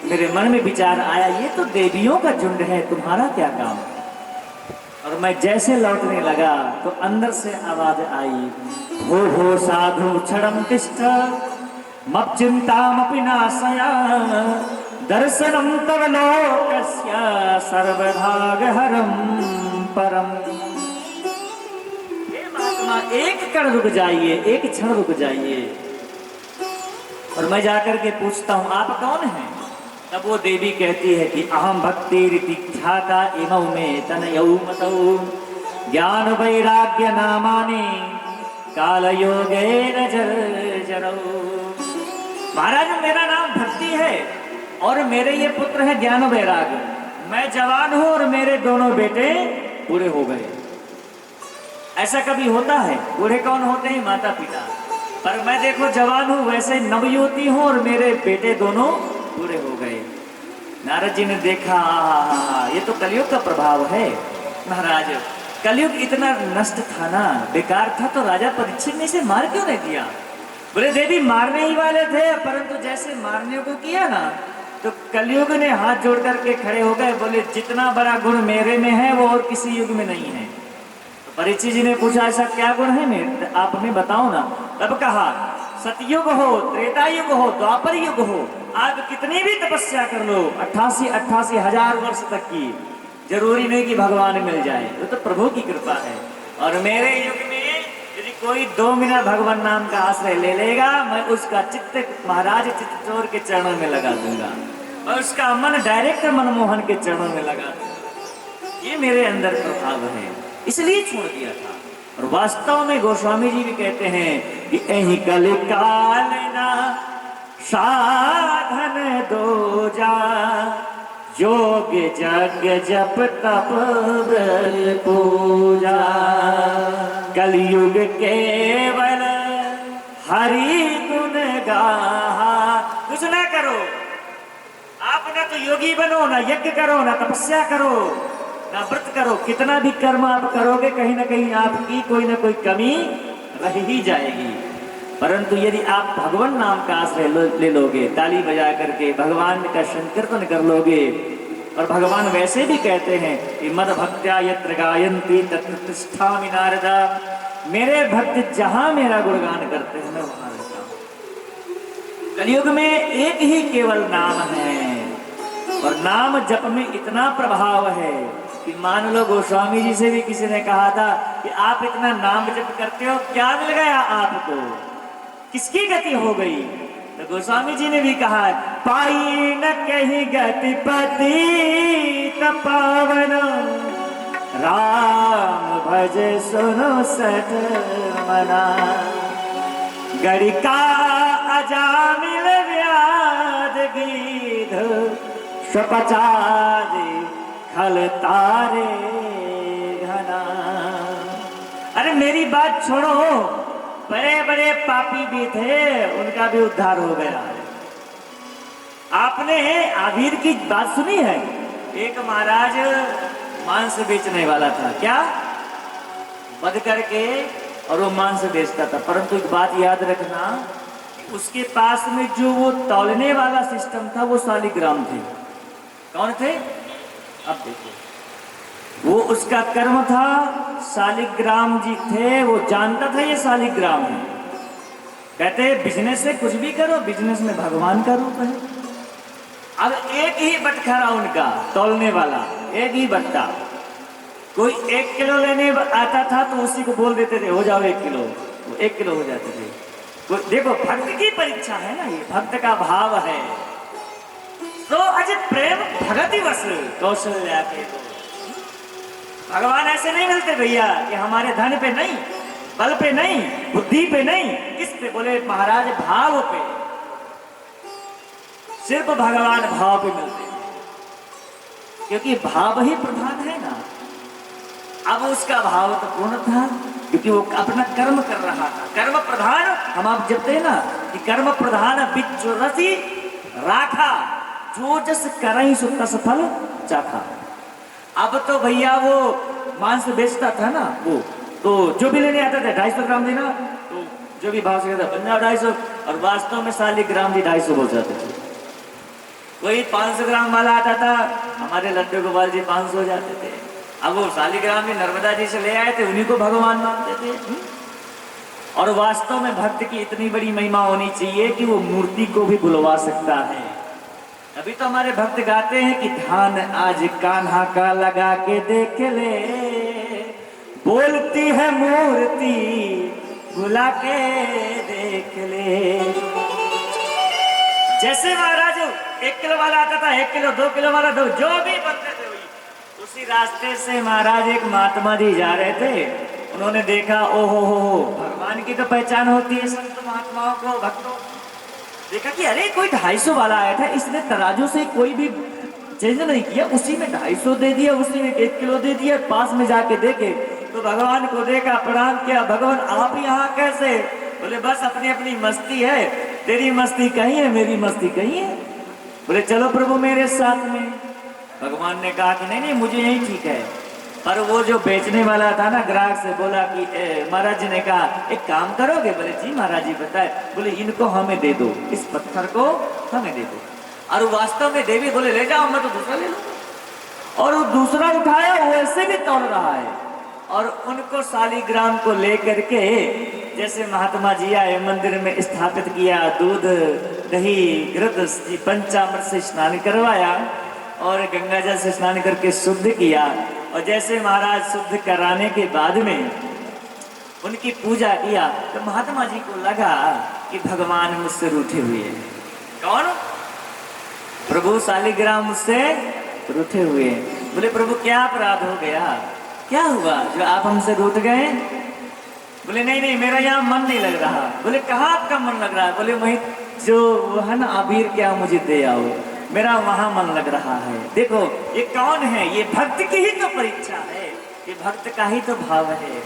मेरे मन में विचार आया, ये तो देवियों का झुंड है, तुम्हारा क्या काम। और मैं जैसे लौटने लगा तो अंदर से आवाज आई, हो साधु क्षणम तिष्ठ मप चिंतामपि नाशया दर्शनम तव लोकस्य सर्वभागहरम परम। हे महात्मा, एक कण रुक जाइए, एक क्षण रुक जाइए। और मैं जाकर के पूछता हूँ, आप कौन हैं? तब वो देवी कहती है कि अहम भक्ति ऋतिख्याता इमौ में तनयौ मतौ ज्ञान वैराग्य नामानि काल योगेन जर्जरौ। महाराज, मेरा नाम भक्ति है और मेरे ये पुत्र है ज्ञान वैराग्य। मैं जवान हूँ और मेरे दोनों बेटे बूढ़े हो गए। ऐसा कभी होता है? बूढ़े कौन होते हैं? माता पिता। पर मैं देखो जवान हूँ, वैसे नवयुवती हूँ और मेरे बेटे दोनों बूढ़े हो गए। नारद जी ने देखा, ये तो कलयुग का प्रभाव है। महाराज, कलयुग इतना नष्ट था ना, बेकार था, तो राजा परीक्षित ने इसे मार क्यों नहीं दिया? बोले देवी मारने ही वाले थे, परंतु जैसे मारने को किया ना तो कलयुग ने हाथ जोड़ करके खड़े हो गए। बोले जितना बड़ा गुण मेरे में है वो और किसी युग में नहीं है। तो परीक्षित जी ने पूछा, ऐसा क्या गुण है मेरे, आप हमें बताओ ना। तब कहा, सतयुग हो, त्रेता युग हो, द्वापर युग हो, आप कितनी भी तपस्या कर लो, 88 हजार वर्ष तक की, जरूरी नहीं कि भगवान मिल जाए, वो तो प्रभु की कृपा है। और मेरे युग में यदि कोई 2 मिनट भगवान नाम का आश्रय ले लेगा, मैं उसका चित्त महाराज चित्तचोर के चरणों में लगा दूंगा, मैं उसका मन डायरेक्ट मनमोहन के चरणों में लगा दूंगा। ये मेरे अंदर प्रभाव है, इसलिए छोड़ दिया था। और वास्तव में गोस्वामी जी भी कहते हैं कि यही कल काल ना साधन दो जा, योग जग जप तप व्रत पूजा, कलयुग केवल हरि गुण गाहा। कुछ ना करो आप, ना तो योगी बनो, ना यज्ञ करो, ना तपस्या करो, ना व्रत करो, कितना भी कर्म आप करोगे कहीं ना कहीं आपकी कोई ना कोई कमी रह ही जाएगी। परंतु यदि आप भगवान नाम का आश्रय ले लोगे, ताली बजा करके भगवान का संकीर्तन कर लोगे, और भगवान वैसे भी कहते हैं कि मद भक्त्या यत्र गायन्ति तत्र तिष्ठामि नारदा, मेरे भक्त जहां मेरा गुणगान करते हैं मैं वहां रहता हूं। कलयुग में एक ही केवल नाम है और नाम जप में इतना प्रभाव है कि मान लो गोस्वामी जी से भी किसी ने कहा था कि आप इतना नाम जप करते हो, क्या मिल गया आपको, किसकी गति हो गई? तो गोस्वामी जी ने भी कहा है, पाई न कहीं गति पति पावन, राम भज सुनो सठ मना, गणिका अजामिल व्याध गीध स्वपचादि खल तारे घना। अरे मेरी बात छोड़ो, बड़े बड़े पापी भी थे, उनका भी उद्धार हो गया है। आपने आभीर की बात सुनी है? एक महाराज मांस बेचने वाला था, क्या बध करके, और वो मांस बेचता था। परंतु एक बात याद रखना, उसके पास में जो वो तौलने वाला सिस्टम था वो शालिग्राम थे। कौन थे? अब देखो, वो उसका कर्म था, शालिग्राम जी थे, वो जानता था ये शालिग्राम है। कहते बिजनेस से कुछ भी करो, बिजनेस में भगवान का रूप है। अब एक ही बटखरा उनका तौलने वाला, एक ही बट्टा, कोई 1 किलो लेने आता था तो उसी को बोल देते थे हो जाओ 1 किलो, वो 1 किलो हो जाते थे। देखो भक्त की परीक्षा है ना, ये भक्त का भाव है। तो अज प्रेम भगति वश कौशल्या के दो। भगवान ऐसे नहीं मिलते भैया कि हमारे धन पे नहीं, बल पे नहीं, बुद्धि पे नहीं, किस पे? बोले महाराज भाव पे, सिर्फ भगवान भाव पे मिलते हैं। क्योंकि भाव ही प्रधान है ना। अब उसका भाव तो पूर्ण था, क्योंकि वो अपना कर्म कर रहा था। कर्म प्रधान हम आप जपते हैं ना कि कर्म प्रधान बिच्चु रसी राखा, जो जस करई सो तस फल चाखा। अब तो भैया वो मांस बेचता था ना, वो तो जो भी लेने आता था 250 ग्राम देना, तो जो भी भाव से कहता बन जाओ 250, और वास्तव में 40 ग्राम भी 250 बोल जाते थे। कोई 500 ग्राम वाला आता था, हमारे लड्डू गोपाल जी 500 हो जाते थे। अब वो 40 ग्राम भी नर्मदा जी से ले आए थे, उन्हीं को भगवान मानते थे। और वास्तव में भक्त की इतनी बड़ी महिमा होनी चाहिए कि वो मूर्ति को भी बुलवा सकता है। अभी तो हमारे भक्त गाते हैं कि ध्यान आज कान्हा का लगा के देख ले, बोलती है मूर्ति बुला के देख ले। जैसे महाराज 1 किलो वाला आता था, 1 किलो 2 किलो वाला 2, जो भी बनते थे वही। उसी रास्ते से महाराज एक महात्मा जी जा रहे थे, उन्होंने देखा ओ हो भगवान की तो पहचान होती है संत महात्माओं को, भक्तों। देखा कि अरे कोई 250 वाला आया था, इसने तराजू से कोई भी चेंज नहीं किया, उसी में 250 दे दिया, उसी में 1 किलो दे दिया। पास में जाके देखे तो भगवान को देखा, प्रणाम किया, भगवान आप यहाँ कैसे? बोले बस अपनी अपनी मस्ती है, तेरी मस्ती कहीं है, मेरी मस्ती कहीं है। बोले चलो प्रभु मेरे साथ में। भगवान ने कहा कि नहीं मुझे यही ठीक है। पर वो जो बेचने वाला था ना, ग्राहक से बोला कि महाराज जी ने कहा एक काम करोगे? बोले जी महाराज जी बताए। बोले इनको हमें दे दो, इस पत्थर को हमें दे दो। और वास्तव में देवी बोले ले जाओ, मैं तो दूसरा ले लूं। और वो दूसरा उठाया, वो ऐसे भी तोड़ रहा है। और उनको 40 ग्राम को लेकर के जैसे महात्मा जी आए, मंदिर में स्थापित किया, दूध दही घृत पंचामृत से स्नान करवाया और गंगा जल से स्नान करके शुद्ध किया। और जैसे महाराज शुद्ध कराने के बाद में उनकी पूजा किया तो महात्मा जी को लगा कि भगवान मुझसे रूठे हुए हैं। कौन? प्रभु 40 ग्राम मुझसे रूठे हुए हैं। बोले प्रभु क्या अपराध हो गया, क्या हुआ जो आप हमसे रूठ गए? बोले नहीं मेरा यहाँ मन नहीं लग रहा। बोले कहाँ आपका मन लग रहा है? बोले वही जो है ना अबीर, क्या मुझे दे आओ, मेरा वहां मन लग रहा है। देखो ये कौन है? ये भक्त की ही तो परीक्षा है, ये भक्त का ही तो भाव है।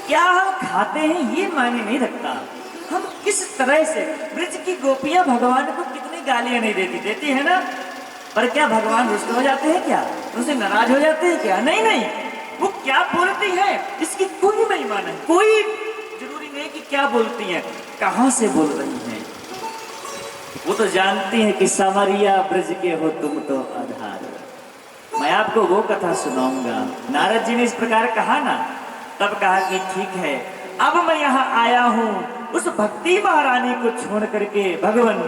क्या हम खाते हैं ये मायने नहीं रखता, हम किस तरह से। ब्रज की गोपियां भगवान को कितनी गालियां नहीं देती है ना, पर क्या भगवान रुष्ट हो जाते हैं? क्या उनसे नाराज हो जाते हैं? क्या नहीं, वो क्या बोलती है इसकी कोई महिमा नहीं। कोई जरूरी नहीं कि क्या बोलती है, कहां से बोल रही है। वो तो जानती है कि सामरिया ब्रज के हो तुम तो आधार। मैं आपको वो कथा सुनाऊंगा। नारद जी ने इस प्रकार कहा ना, तब कहा कि ठीक है, अब मैं यहाँ आया हूँ उस भक्ति महारानी को छोड़ करके। भगवान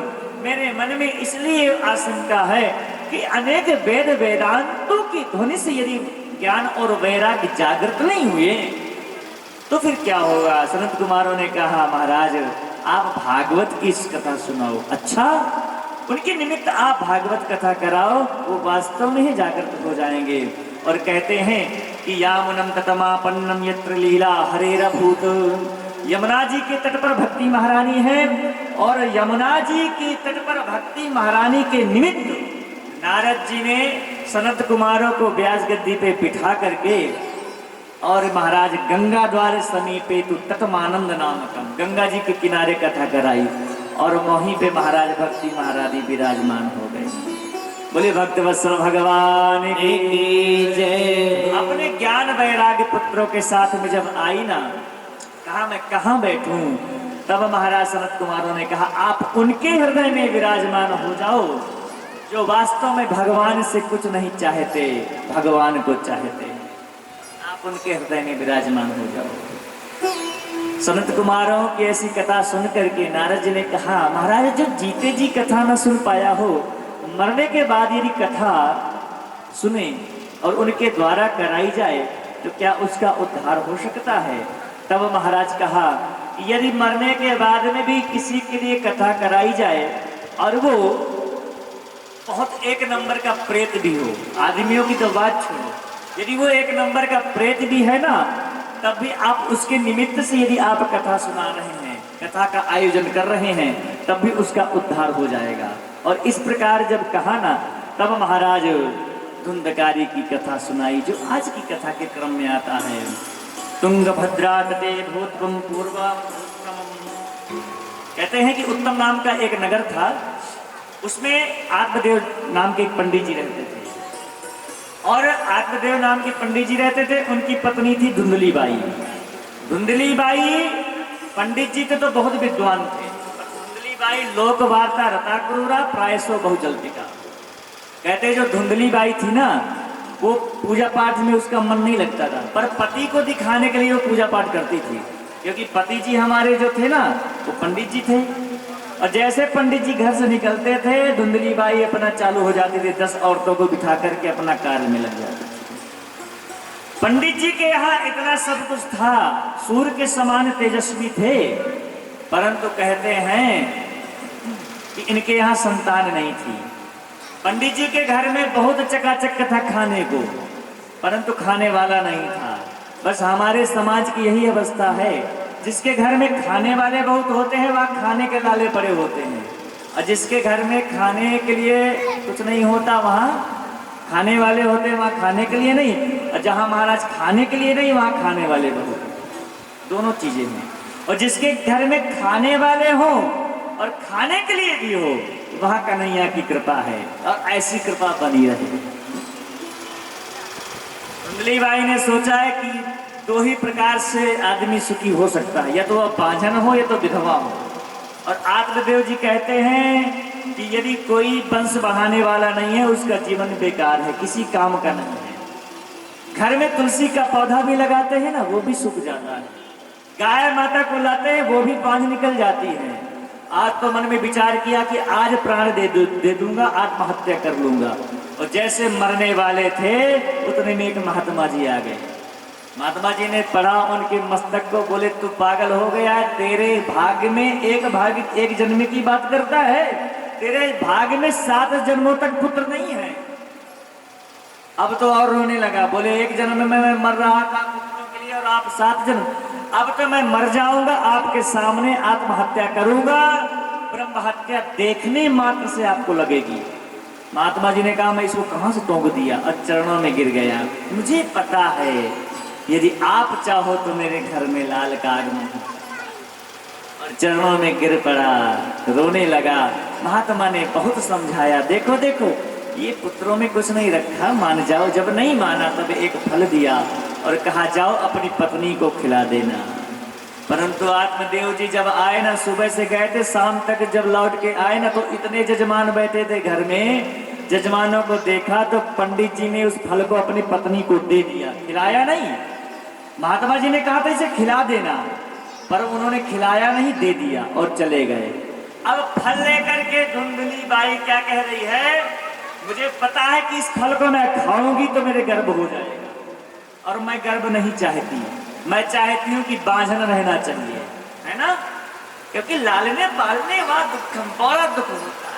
मेरे मन में इसलिए आशंका है कि अनेक वेद वेदांतों की ध्वनि से यदि ज्ञान और वैराग्य जागृत नहीं हुए तो फिर क्या होगा। सनत कुमारों ने कहा महाराज आप भागवत की कथा सुनाओ। अच्छा, उनके निमित्त आप भागवत कथा कराओ, वो वास्तव में ही जागृत हो जाएंगे। और कहते हैं कि यामुनम ततमापन्नम यत्र लीला हरेरभूत। यमुना जी के तट पर भक्ति महारानी है, और यमुना जी के तट पर भक्ति महारानी के निमित्त नारद जी ने सनत कुमारों को व्यास गद्दी पे बिठा करके और महाराज गंगा द्वार समीपे तु तटमानंद नामकम, गंगा जी के किनारे कथा कराई। और वहीं पे महाराज भक्ति महारानी विराजमान हो गए। बोले भक्त वत्सल भगवान की जय। अपने ज्ञान वैराग्य पुत्रों के साथ में जब आई ना, कहा मैं कहाँ बैठूं? तब महाराज सनत कुमारों ने कहा आप उनके हृदय में विराजमान हो जाओ जो वास्तव में भगवान से कुछ नहीं चाहते, भगवान को चाहते। आप उनके हृदय में विराजमान हो जाओ। सनत कुमारों की ऐसी कथा सुन करके नारद जी ने कहा महाराज जब जीते जी कथा न सुन पाया हो, मरने के बाद यदि कथा सुने और उनके द्वारा कराई जाए तो क्या उसका उद्धार हो सकता है? तब महाराज कहा यदि मरने के बाद में भी किसी के लिए कथा कराई जाए और वो बहुत 1 नंबर का प्रेत भी हो, आदमियों की तो बात छोड़ो, यदि वो 1 नंबर का प्रेत भी है ना, तब भी आप उसके निमित्त से यदि आप कथा सुना रहे हैं, कथा का आयोजन कर रहे हैं, तब भी उसका उद्धार हो जाएगा। और इस प्रकार जब कहा ना, तब महाराज धुंधकारी की कथा सुनाई, जो आज की कथा के क्रम में आता है। तुंगभद्रा तटे भूतवम पूर्वा, कहते हैं कि उत्तम नाम का एक नगर था, उसमें आत्मदेव नाम के एक पंडित जी रहते थे। और आत्मदेव नाम के पंडित जी रहते थे, उनकी पत्नी थी धुंधली बाई। धुंधली बाई पंडित जी थे तो बहुत विद्वान थे, धुंधली बाई लोक वार्ता रता क्रूरा प्रायसो बहुजल्पिका। कहते जो धुंधली बाई थी ना, वो पूजा पाठ में उसका मन नहीं लगता था, पर पति को दिखाने के लिए वो पूजा पाठ करती थी, क्योंकि पति जी हमारे जो थे ना वो पंडित जी थे। और जैसे पंडित जी घर से निकलते थे, धुंधली बाई अपना चालू हो जाती थी, 10 औरतों को बिठा करके अपना कार्य में लग जाती थी। पंडित जी के यहाँ इतना सब कुछ था, सूर्य के समान तेजस्वी थे, परंतु कहते हैं कि इनके यहाँ संतान नहीं थी। पंडित जी के घर में बहुत चकाचक था खाने को, परंतु खाने वाला नहीं था। बस हमारे समाज की यही अवस्था है, जिसके घर में खाने वाले बहुत होते हैं वहाँ खाने के लाले पड़े होते हैं, और जिसके घर में खाने के लिए कुछ नहीं होता वहाँ खाने वाले होते हैं, वहाँ खाने के लिए नहीं, और जहाँ महाराज खाने के लिए नहीं वहाँ खाने वाले बहुत, दोनों चीजें हैं। और जिसके घर में खाने वाले हो और खाने के लिए भी हो, वहाँ कन्हैया की कृपा है, और ऐसी कृपा बनी रहे। धुंधली बाई ने सोचा है कि 2 ही प्रकार से आदमी सुखी हो सकता है, या तो वह बांझन हो या तो विधवा हो। और आत्मदेव जी कहते हैं कि यदि कोई वंश बढ़ाने वाला नहीं है, उसका जीवन बेकार है, किसी काम का नहीं है। घर में तुलसी का पौधा भी लगाते हैं ना, वो भी सूख जाता है। गाय माता को लाते हैं, वो भी बांझ निकल जाती है। आज तो मन में विचार किया कि आज प्राण दे दूंगा, आत्महत्या कर लूंगा, और जैसे मरने वाले थे उतने में एक महात्मा जी आ गए। महात्मा जी ने पढ़ा उनके मस्तक को, बोले तू पागल हो गया है, तेरे भाग्य में एक जन्म की बात करता है, तेरे भाग्य में 7 जन्मों तक पुत्र नहीं है। अब तो और रोने लगा, बोले एक जन्म में मैं मर रहा था पुत्रों के लिए, और आप 7 जन्म, अब तो मैं मर जाऊंगा, आपके सामने आत्महत्या करूंगा, ब्रह्म हत्या देखने मात्र से आपको लगेगी। महात्मा जी ने कहा मैं इसको कहां से टोंक दिया, और चरणों में गिर गया। मुझे पता है यदि आप चाहो तो मेरे घर में लाल का आगमन, और चरणों में गिर पड़ा, रोने लगा। महात्मा ने बहुत समझाया, देखो देखो ये पुत्रों में कुछ नहीं रखा, मान जाओ। जब नहीं माना तब एक फल दिया और कहा जाओ अपनी पत्नी को खिला देना। परंतु आत्मदेव जी जब आए ना, सुबह से गए थे, शाम तक जब लौट के आए ना, तो इतने जजमान बैठे थे घर में। जजमानों को देखा तो पंडित जी ने उस फल को अपनी पत्नी को दे दिया, खिलाया नहीं। महात्मा जी ने कहा था इसे खिला देना, पर उन्होंने खिलाया नहीं, दे दिया और चले गए। अब फल लेकर के धुंधली बाई क्या कह रही है, मुझे पता है कि इस फल को मैं खाऊंगी तो मेरे गर्भ हो जाएगा, और मैं गर्भ नहीं चाहती, मैं चाहती हूँ कि बांझन रहना चाहिए, है ना, क्योंकि लालने पालने वाला दुखम बड़ा दुख होता है।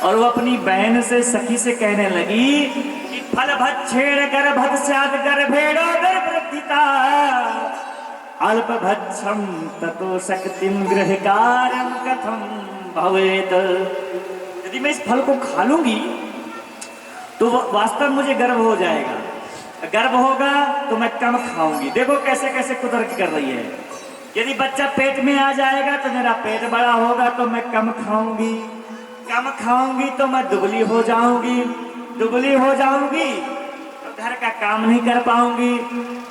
और वो अपनी बहन से, सखी से कहने लगी कि फल भक्षेण गर्भत स्यात् गर्भेणो गर्भवृद्धिता अल्प भक्षम ततो शक्तिम गृहकारं कथम भवेत। यदि मैं इस फल को खा लूंगी तो वास्तव मुझे गर्भ हो जाएगा, गर्भ होगा तो मैं कम खाऊंगी। देखो कैसे कैसे कुतर्क कर रही है। यदि बच्चा पेट में आ जाएगा तो मेरा पेट बड़ा होगा तो मैं कम खाऊंगी, कम खाऊंगी तो मैं दुबली हो जाऊंगी, दुबली हो जाऊंगी तो घर का काम नहीं कर पाऊंगी,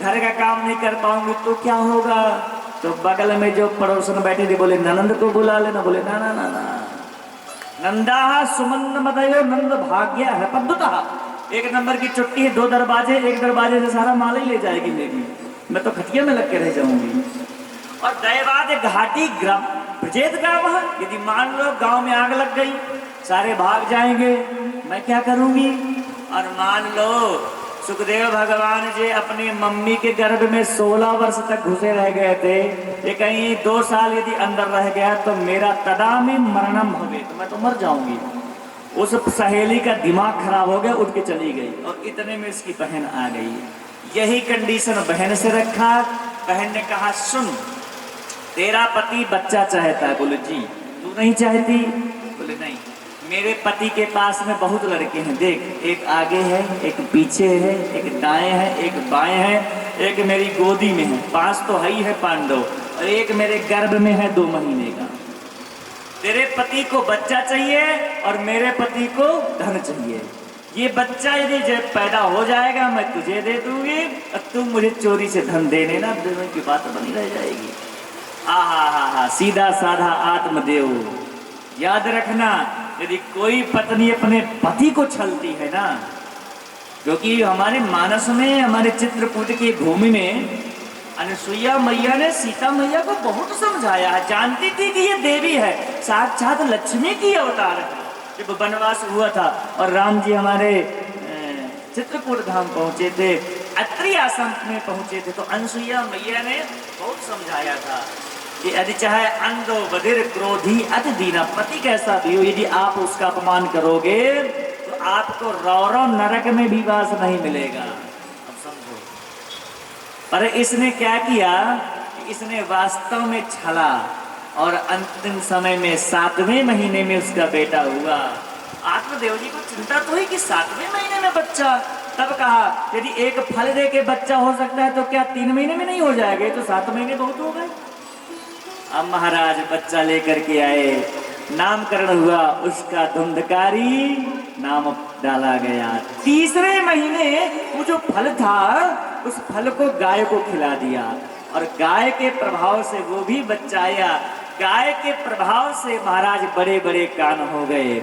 घर का काम नहीं कर पाऊंगी तो क्या होगा। तो बगल में जो पड़ोसन बैठे थे बोले ननंद को बुला लेना। बोले ना ना ना ना, नंदा सुमन मदयो नंद भाग्य है पद्दुता। 1 नंबर की चुट्टी है, 2 दरवाजे, 1 दरवाजे से सारा माल ही ले जाएगी मेरी, मैं तो खटिया में लग के रह जाऊंगी। और दैवाद घाटी ग्राम ब्रजेत गाँव, यदि मान लो गांव में आग लग गई, सारे भाग जाएंगे, मैं क्या करूंगी। और मान लो सुखदेव भगवान जी अपनी मम्मी के गर्भ में 16 वर्ष तक घुसे रह गए थे, ये कहीं 2 साल यदि अंदर रह गया तो मेरा तदा में मरणम हो गई, तो मैं तो मर जाऊंगी। उस सहेली का दिमाग खराब हो गया, उठ के चली गई, और इतने में इसकी बहन आ गई। यही कंडीशन बहन से रखा। बहन ने कहा सुन, तेरा पति बच्चा चाहता है। बोले जी। तू नहीं चाहती? बोले नहीं, मेरे पति के पास में बहुत लड़के हैं, देख, एक आगे है, एक पीछे है, एक दाएं है, एक बाएं है, एक मेरी गोदी में है, 5 तो है ही है पांडव, और एक मेरे गर्भ में है 2 महीने का। तेरे पति को बच्चा चाहिए और मेरे पति को धन चाहिए। ये बच्चा यदि जब पैदा हो जाएगा मैं तुझे दे दूंगी और तुम मुझे चोरी से धन दे देना, दोनों की बात बनी रह जाएगी। आहा, सीधा साधा आत्मदेव। याद रखना, यदि कोई पत्नी अपने पति को छलती है ना, क्योंकि हमारे मानस में, हमारे चित्रकूट की भूमि में अनुसुईया मैया ने सीता मैया को बहुत समझाया है। जानती थी कि ये देवी है, साक्षात लक्ष्मी की अवतार है। जब वनवास हुआ था और राम जी हमारे चित्रकूट धाम पहुंचे थे, अत्रि आश्रम में पहुंचे थे, तो अनुसुईया मैया ने बहुत समझाया था कि यदि चाहे अंधो बधिर क्रोधी अति दीना, पति कैसा भी हो, यदि आप उसका अपमान करोगे तो आपको रौरव नरक में भी वास नहीं मिलेगा। अब समझो। पर इसने क्या किया, इसने वास्तव में छला और अंतिम समय में 7वें महीने में उसका बेटा हुआ। आत्मदेव जी को चिंता तो हुई कि 7वें महीने में बच्चा, तब कहा यदि एक फल दे के बच्चा हो सकता है तो क्या 3 महीने में नहीं हो जाएगा, तो 7 महीने बहुत हो गए। अब महाराज बच्चा लेकर के आए, नामकरण हुआ, उसका धुंधकारी नाम डाला गया। 3रे महीने वो जो फल था उस फल को गाय को खिला दिया और गाय के प्रभाव से वो भी बच्चा आया। गाय के प्रभाव से महाराज बड़े बड़े कान हो गए।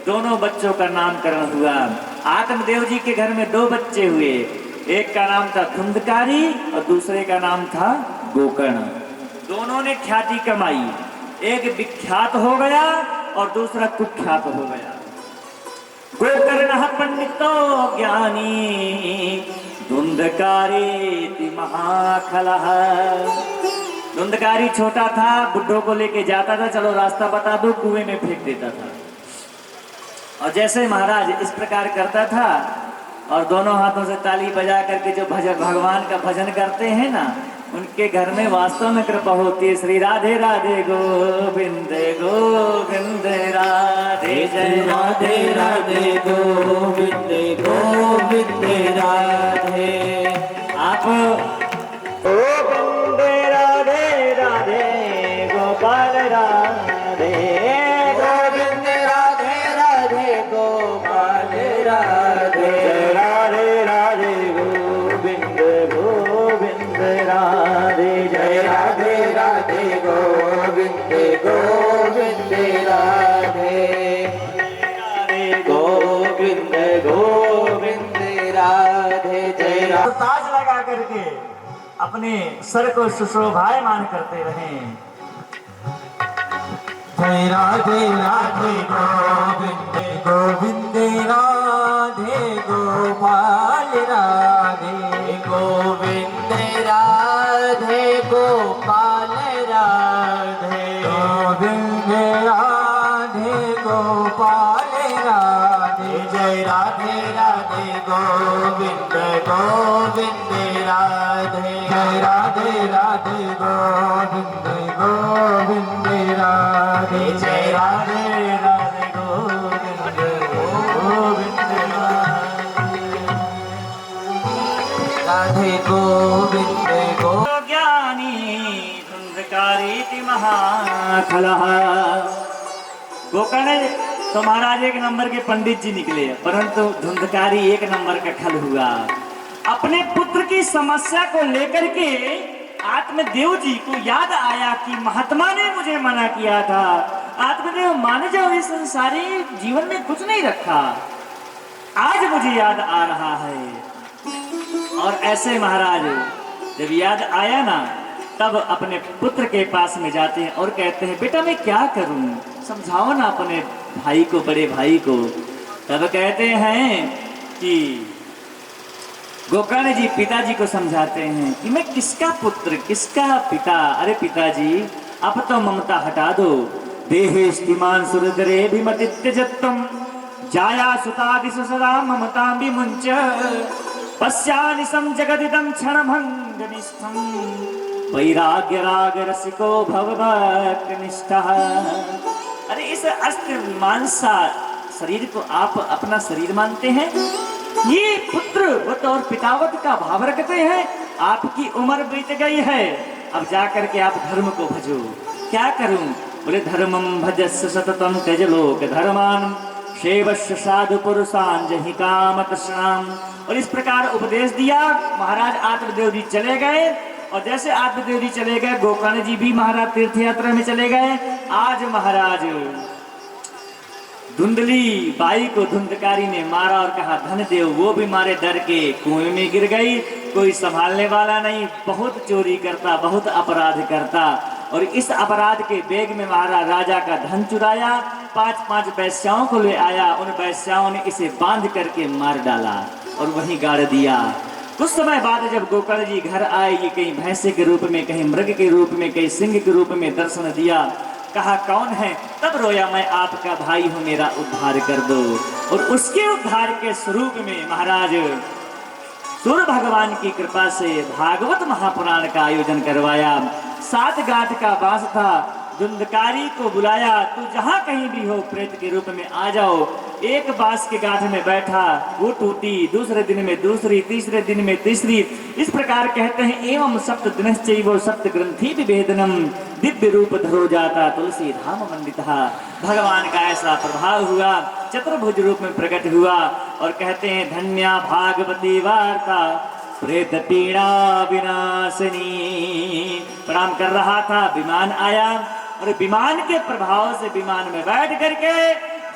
दोनों बच्चों का नामकरण हुआ। आत्मदेव जी के घर में 2 बच्चे हुए, एक का नाम था धुंधकारी और दूसरे का नाम था गोकर्ण। दोनों ने ख्याति कमाई, एक विख्यात हो गया और दूसरा कुख्यात हो गया। गोकर्ण पंडितो ज्ञानी धुंधकारी महाखलः। धुंधकारी छोटा था, बुड्ढों को लेके जाता था, चलो रास्ता बता दो, कुएं में फेंक देता था। और जैसे महाराज इस प्रकार करता था और दोनों हाथों से ताली बजा करके जो भगवान का भजन करते हैं ना, उनके घर में वास्तव में कृपा होती है। श्री राधे राधे गोविंद गोविंद राधे, जय राधे राधे गोविंद गोविंद राधे। आप गोविंद राधे राधे गोपाल राधे, गोविंद राधे राधे गोपाल राधे, राधे राधे गोविंद गोविंद राधे, जय राधे राधे गोविंद गोविंद राधे, गोविंद गोविंद राधे, जय राधे। ताज लगा करके अपने सर को सुशोभायमान करते रहें। जय राधे राधे गोविंद गोविंद राधे गोपाल राधे, गोविंद राधे गोपाल राधे, गोविंद राधे गोपाल राधे, जय राधे राधे गोविंद गोविंद राधे, जय राधे राधे गोविंद गोविंद राधे, जय राधे राधे गोविंद गोविंद राधे गोविंद गो। ज्ञानी धुंधकारी महाखलः। गोकर्ण तो महाराज 1 नंबर के पंडित जी निकले, परंतु धुंधकारी 1 नंबर का खल हुआ। अपने पुत्र की समस्या को लेकर के आत्मदेव जी को याद आया कि महात्मा ने मुझे मना किया था, आत्मदेव मान जाओ, इस संसारी जीवन में कुछ नहीं रखा, आज मुझे याद आ रहा है। और ऐसे महाराज जब याद आया ना, तब अपने पुत्र के पास में जाते हैं और कहते हैं बेटा मैं क्या करूं, समझाओ ना अपने भाई को, बड़े भाई को। तब कहते हैं कि गोकर्ण जी पिताजी को समझाते हैं कि मैं किसका पुत्र, किसका पिता। अरे पिताजी अब तो ममता हटा दो। देहे स्तिमान सुरदरे भीमति त्यजत्तम जाया सुतादिषु सदा ममतां विमुञ्च पश्यानिशं जगदिदं क्षणभङ्गनिष्ठं वैराग्य राग रसिको भवभक्तनिष्ठः। अरे इस अस्त्र मांसा शरीर को आप अपना शरीर मानते हैं? ये पुत्रवत और पितावत का भाव रखते हैं। आपकी उम्र बीत गई है, अब जा करके आप धर्म को भजो। क्या करूं? बोले धर्मम भजस्व सततम त्यज लोक धर्मान सेवस्य साधु पुरुषान जहि काम तृष्णाम। और इस प्रकार उपदेश दिया। महाराज आत्मदेव जी चले गए, और जैसे आत्मदेव जी चले गए, गोकर्ण जी भी महाराज तीर्थ यात्रा में चले गए। आज महाराज धुंधली बाई को धुंधकारी ने मारा और कहा धन देव, वो भी मारे डर के कुएं में गिर गई। कोई संभालने वाला नहीं, बहुत चोरी करता, बहुत अपराध करता। और इस अपराध के बेग में महाराज राजा का धन चुराया, 5-5 वैश्याओं को ले आया। उन वैश्याओं ने इसे बांध करके मार डाला और वहीं गाड़ दिया। कुछ समय बाद जब गोकर्ण जी घर आए, ये कहीं भैंसे के रूप में, कहीं मृग के रूप में, कहीं सिंह के रूप में दर्शन दिया। कहा कौन है? तब रोया, मैं आपका भाई हूं, मेरा उद्धार कर दो। और उसके उद्धार के स्वरूप में महाराज सूर्य भगवान की कृपा से भागवत महापुराण का आयोजन करवाया। 7 गांठ का बांस था। धुंधकारी को बुलाया, तू जहां कहीं भी हो प्रेत के रूप में आ जाओ। एक बांस के गांठ में बैठा, वो टूटी, दूसरे दिन में दूसरी, तीसरे दिन में तीसरी। इस प्रकार कहते हैं एवं सप्त दिनश्चैव सप्त ग्रंथि विभेदनम दिव्य रूप धरो जाता तुलसी धाम मंडितः। भगवान का ऐसा प्रभाव हुआ, चतुर्भुज रूप में प्रकट हुआ। और कहते हैं धन्या भागवती वार्ता प्रेत पीड़ा विनाशिनी। प्रणाम कर रहा था, विमान आया, और विमान के प्रभाव से विमान में बैठ करके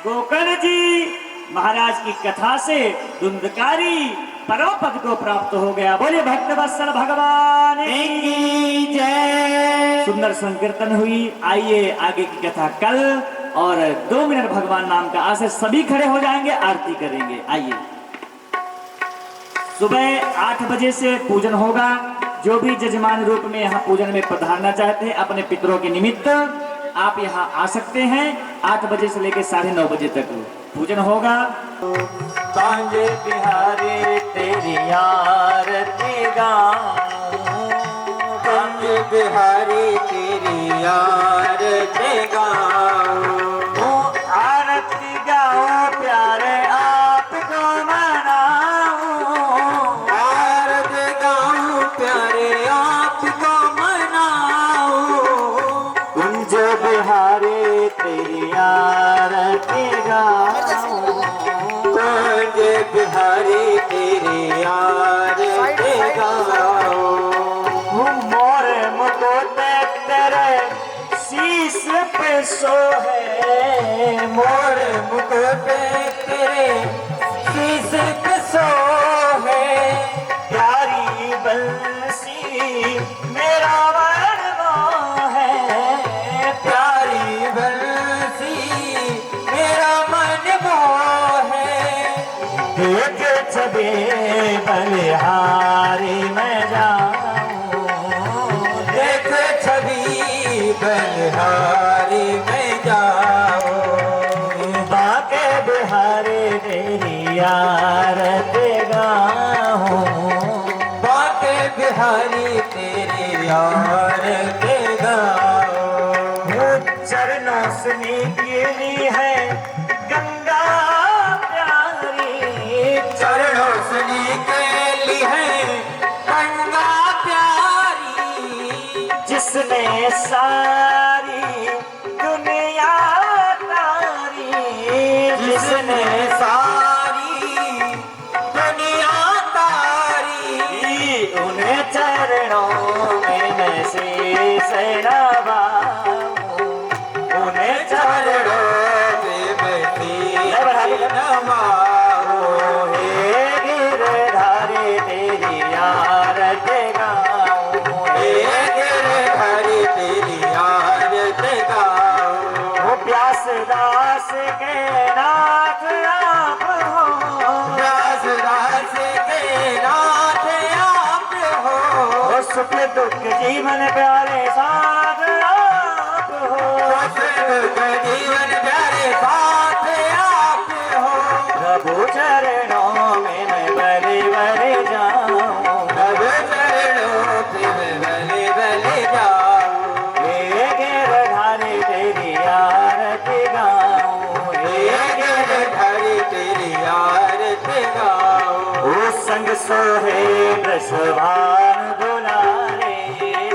गोकर्ण जी महाराज की कथा से धुंधकारी परम पद को प्राप्त हो गया। बोले भक्तवत्सल भगवान की जय। सुंदर संकीर्तन हुई। आइए आगे की कथा कल, और 2 मिनट भगवान नाम का आज से सभी खड़े हो जाएंगे, आरती करेंगे। आइए। सुबह 8 बजे से पूजन होगा। जो भी जजमान रूप में यहाँ पूजन में पधारना चाहते हैं अपने पितरों के निमित्त, आप यहाँ आ सकते हैं। 8 बजे से लेकर 9:30 बजे तक पूजन होगा। कांजे बिहारी तेरी आरती गाऊं, कांजे बिहारी तेरी आरती गाऊं, आरती गाऊं प्यारे आपको मनाऊं, आरती गाऊं प्यारे आपको मनाऊं, कुंज बिहारी तेरी आरती गाऊं, कुंज बिहारी तेरी आरती गाऊं, मोर मुकुट तेरे शीश पे सोहे, मोर मुकुट तेरे शीश पे सोहे, प्यारी बंसी मेरा मन है, प्यारी बंसी मेरा मन है, देख छबे बलिहारी मैं जाऊं, देख छवि बलिहारी मैं जाऊं, बाके बिहारी तेरी आरती गाऊं, बाके बिहारी तेरी आरती गाऊं, चरणों से निकली है गंगा प्यारी, चरणों से निकली है गंगा प्यारी, जिसने सारी दुनिया तारी, जिसने सारी दुनिया तारी, उन्हें चरणों में मैं शीश नवाऊं, उन्हें चरणों में मैं शीश नवाऊं, हे गिरधारी तेरी आरती गाऊं, हे गिरधारी तेरी आरती गाऊं, वो प्यास दास के नाथ आप हो, प्यास दास के नाथ आप हो, सुख दुख जीवन प्यारे साथ आप हो, सुख दुख जीवन प्यारे साथ आप हो, प्रभु चरणों में मैं बलि बलि जाऊं, प्रभु चरणों में बलि बलि जाऊं, हे गिरधारी तेरी आरती गाऊं, हे गिरधारी सोहे वृषभान दुलारे,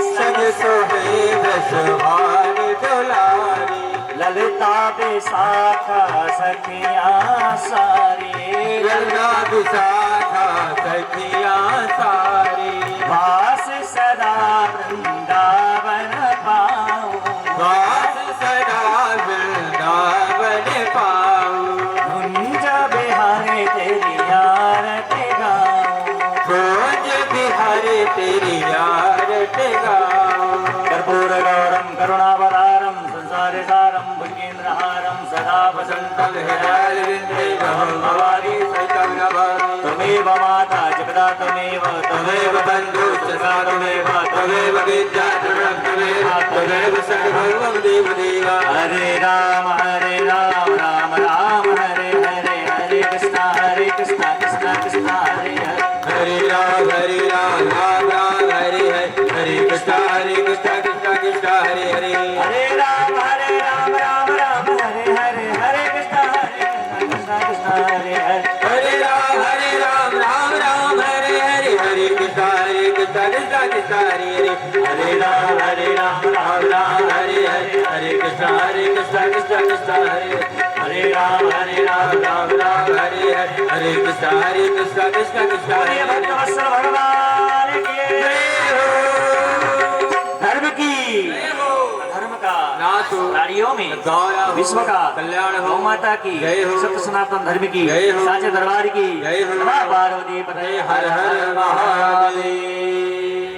संग सोहे वृषभान दुलारी, ललिता विशाखा सखियां सारी, ललना विशाखा सखियां सारी, वास सदा वृंदावन पाऊं, वास सदा वृंदावन पाऊं, कुंज बिहारी तेरी आरती गाऊं, कुंज बिहारी तेरी आरती गाऊं, कर्पूर गौरम करुणावतारम संसार सारम भुजगेन्द्रहारम सदा वसंतम भवानी सहितं नमामि। त्वमेव माता जगदा त्वमेव त्वमेव बन्धुश्च सा त्वमेव, त्वमेव विद्या त्वमेव, त्वमेव सर्वं देवदेव। हरे राम राम राम हरे हरे, हरे कृष्णा कृष्णा कृष्णा हरे हरे, हरे राम राम राम हरे हरे, हरे कृष्णा कृष्णा कृष्णा हरे हरे, हरे राम राम राम हरे हरे, हरे कृष्णा कृष्णा हरे हरे, हरे राम राम हरे हरे, हरे कृष्णा कृष्णा हरे हरे, हरे राम राम हरे हरे, हरे कृष्णा कृष्णा हरे, हरे राम राम हरे हरे, हरे कृष्णा कृष्णा हरे हरे। भक्तवत्सल भगवान की जय हो, धर्म की जय हो, धर्म का नाथ हो, प्राणियों में गौरा हो, विश्व का कल्याण हो, गौ माता की जय हो, सत्य सनातन धर्म की जय हो, साचे दरबार की जय हो, नमः पार्वती पते हर हर महादेव।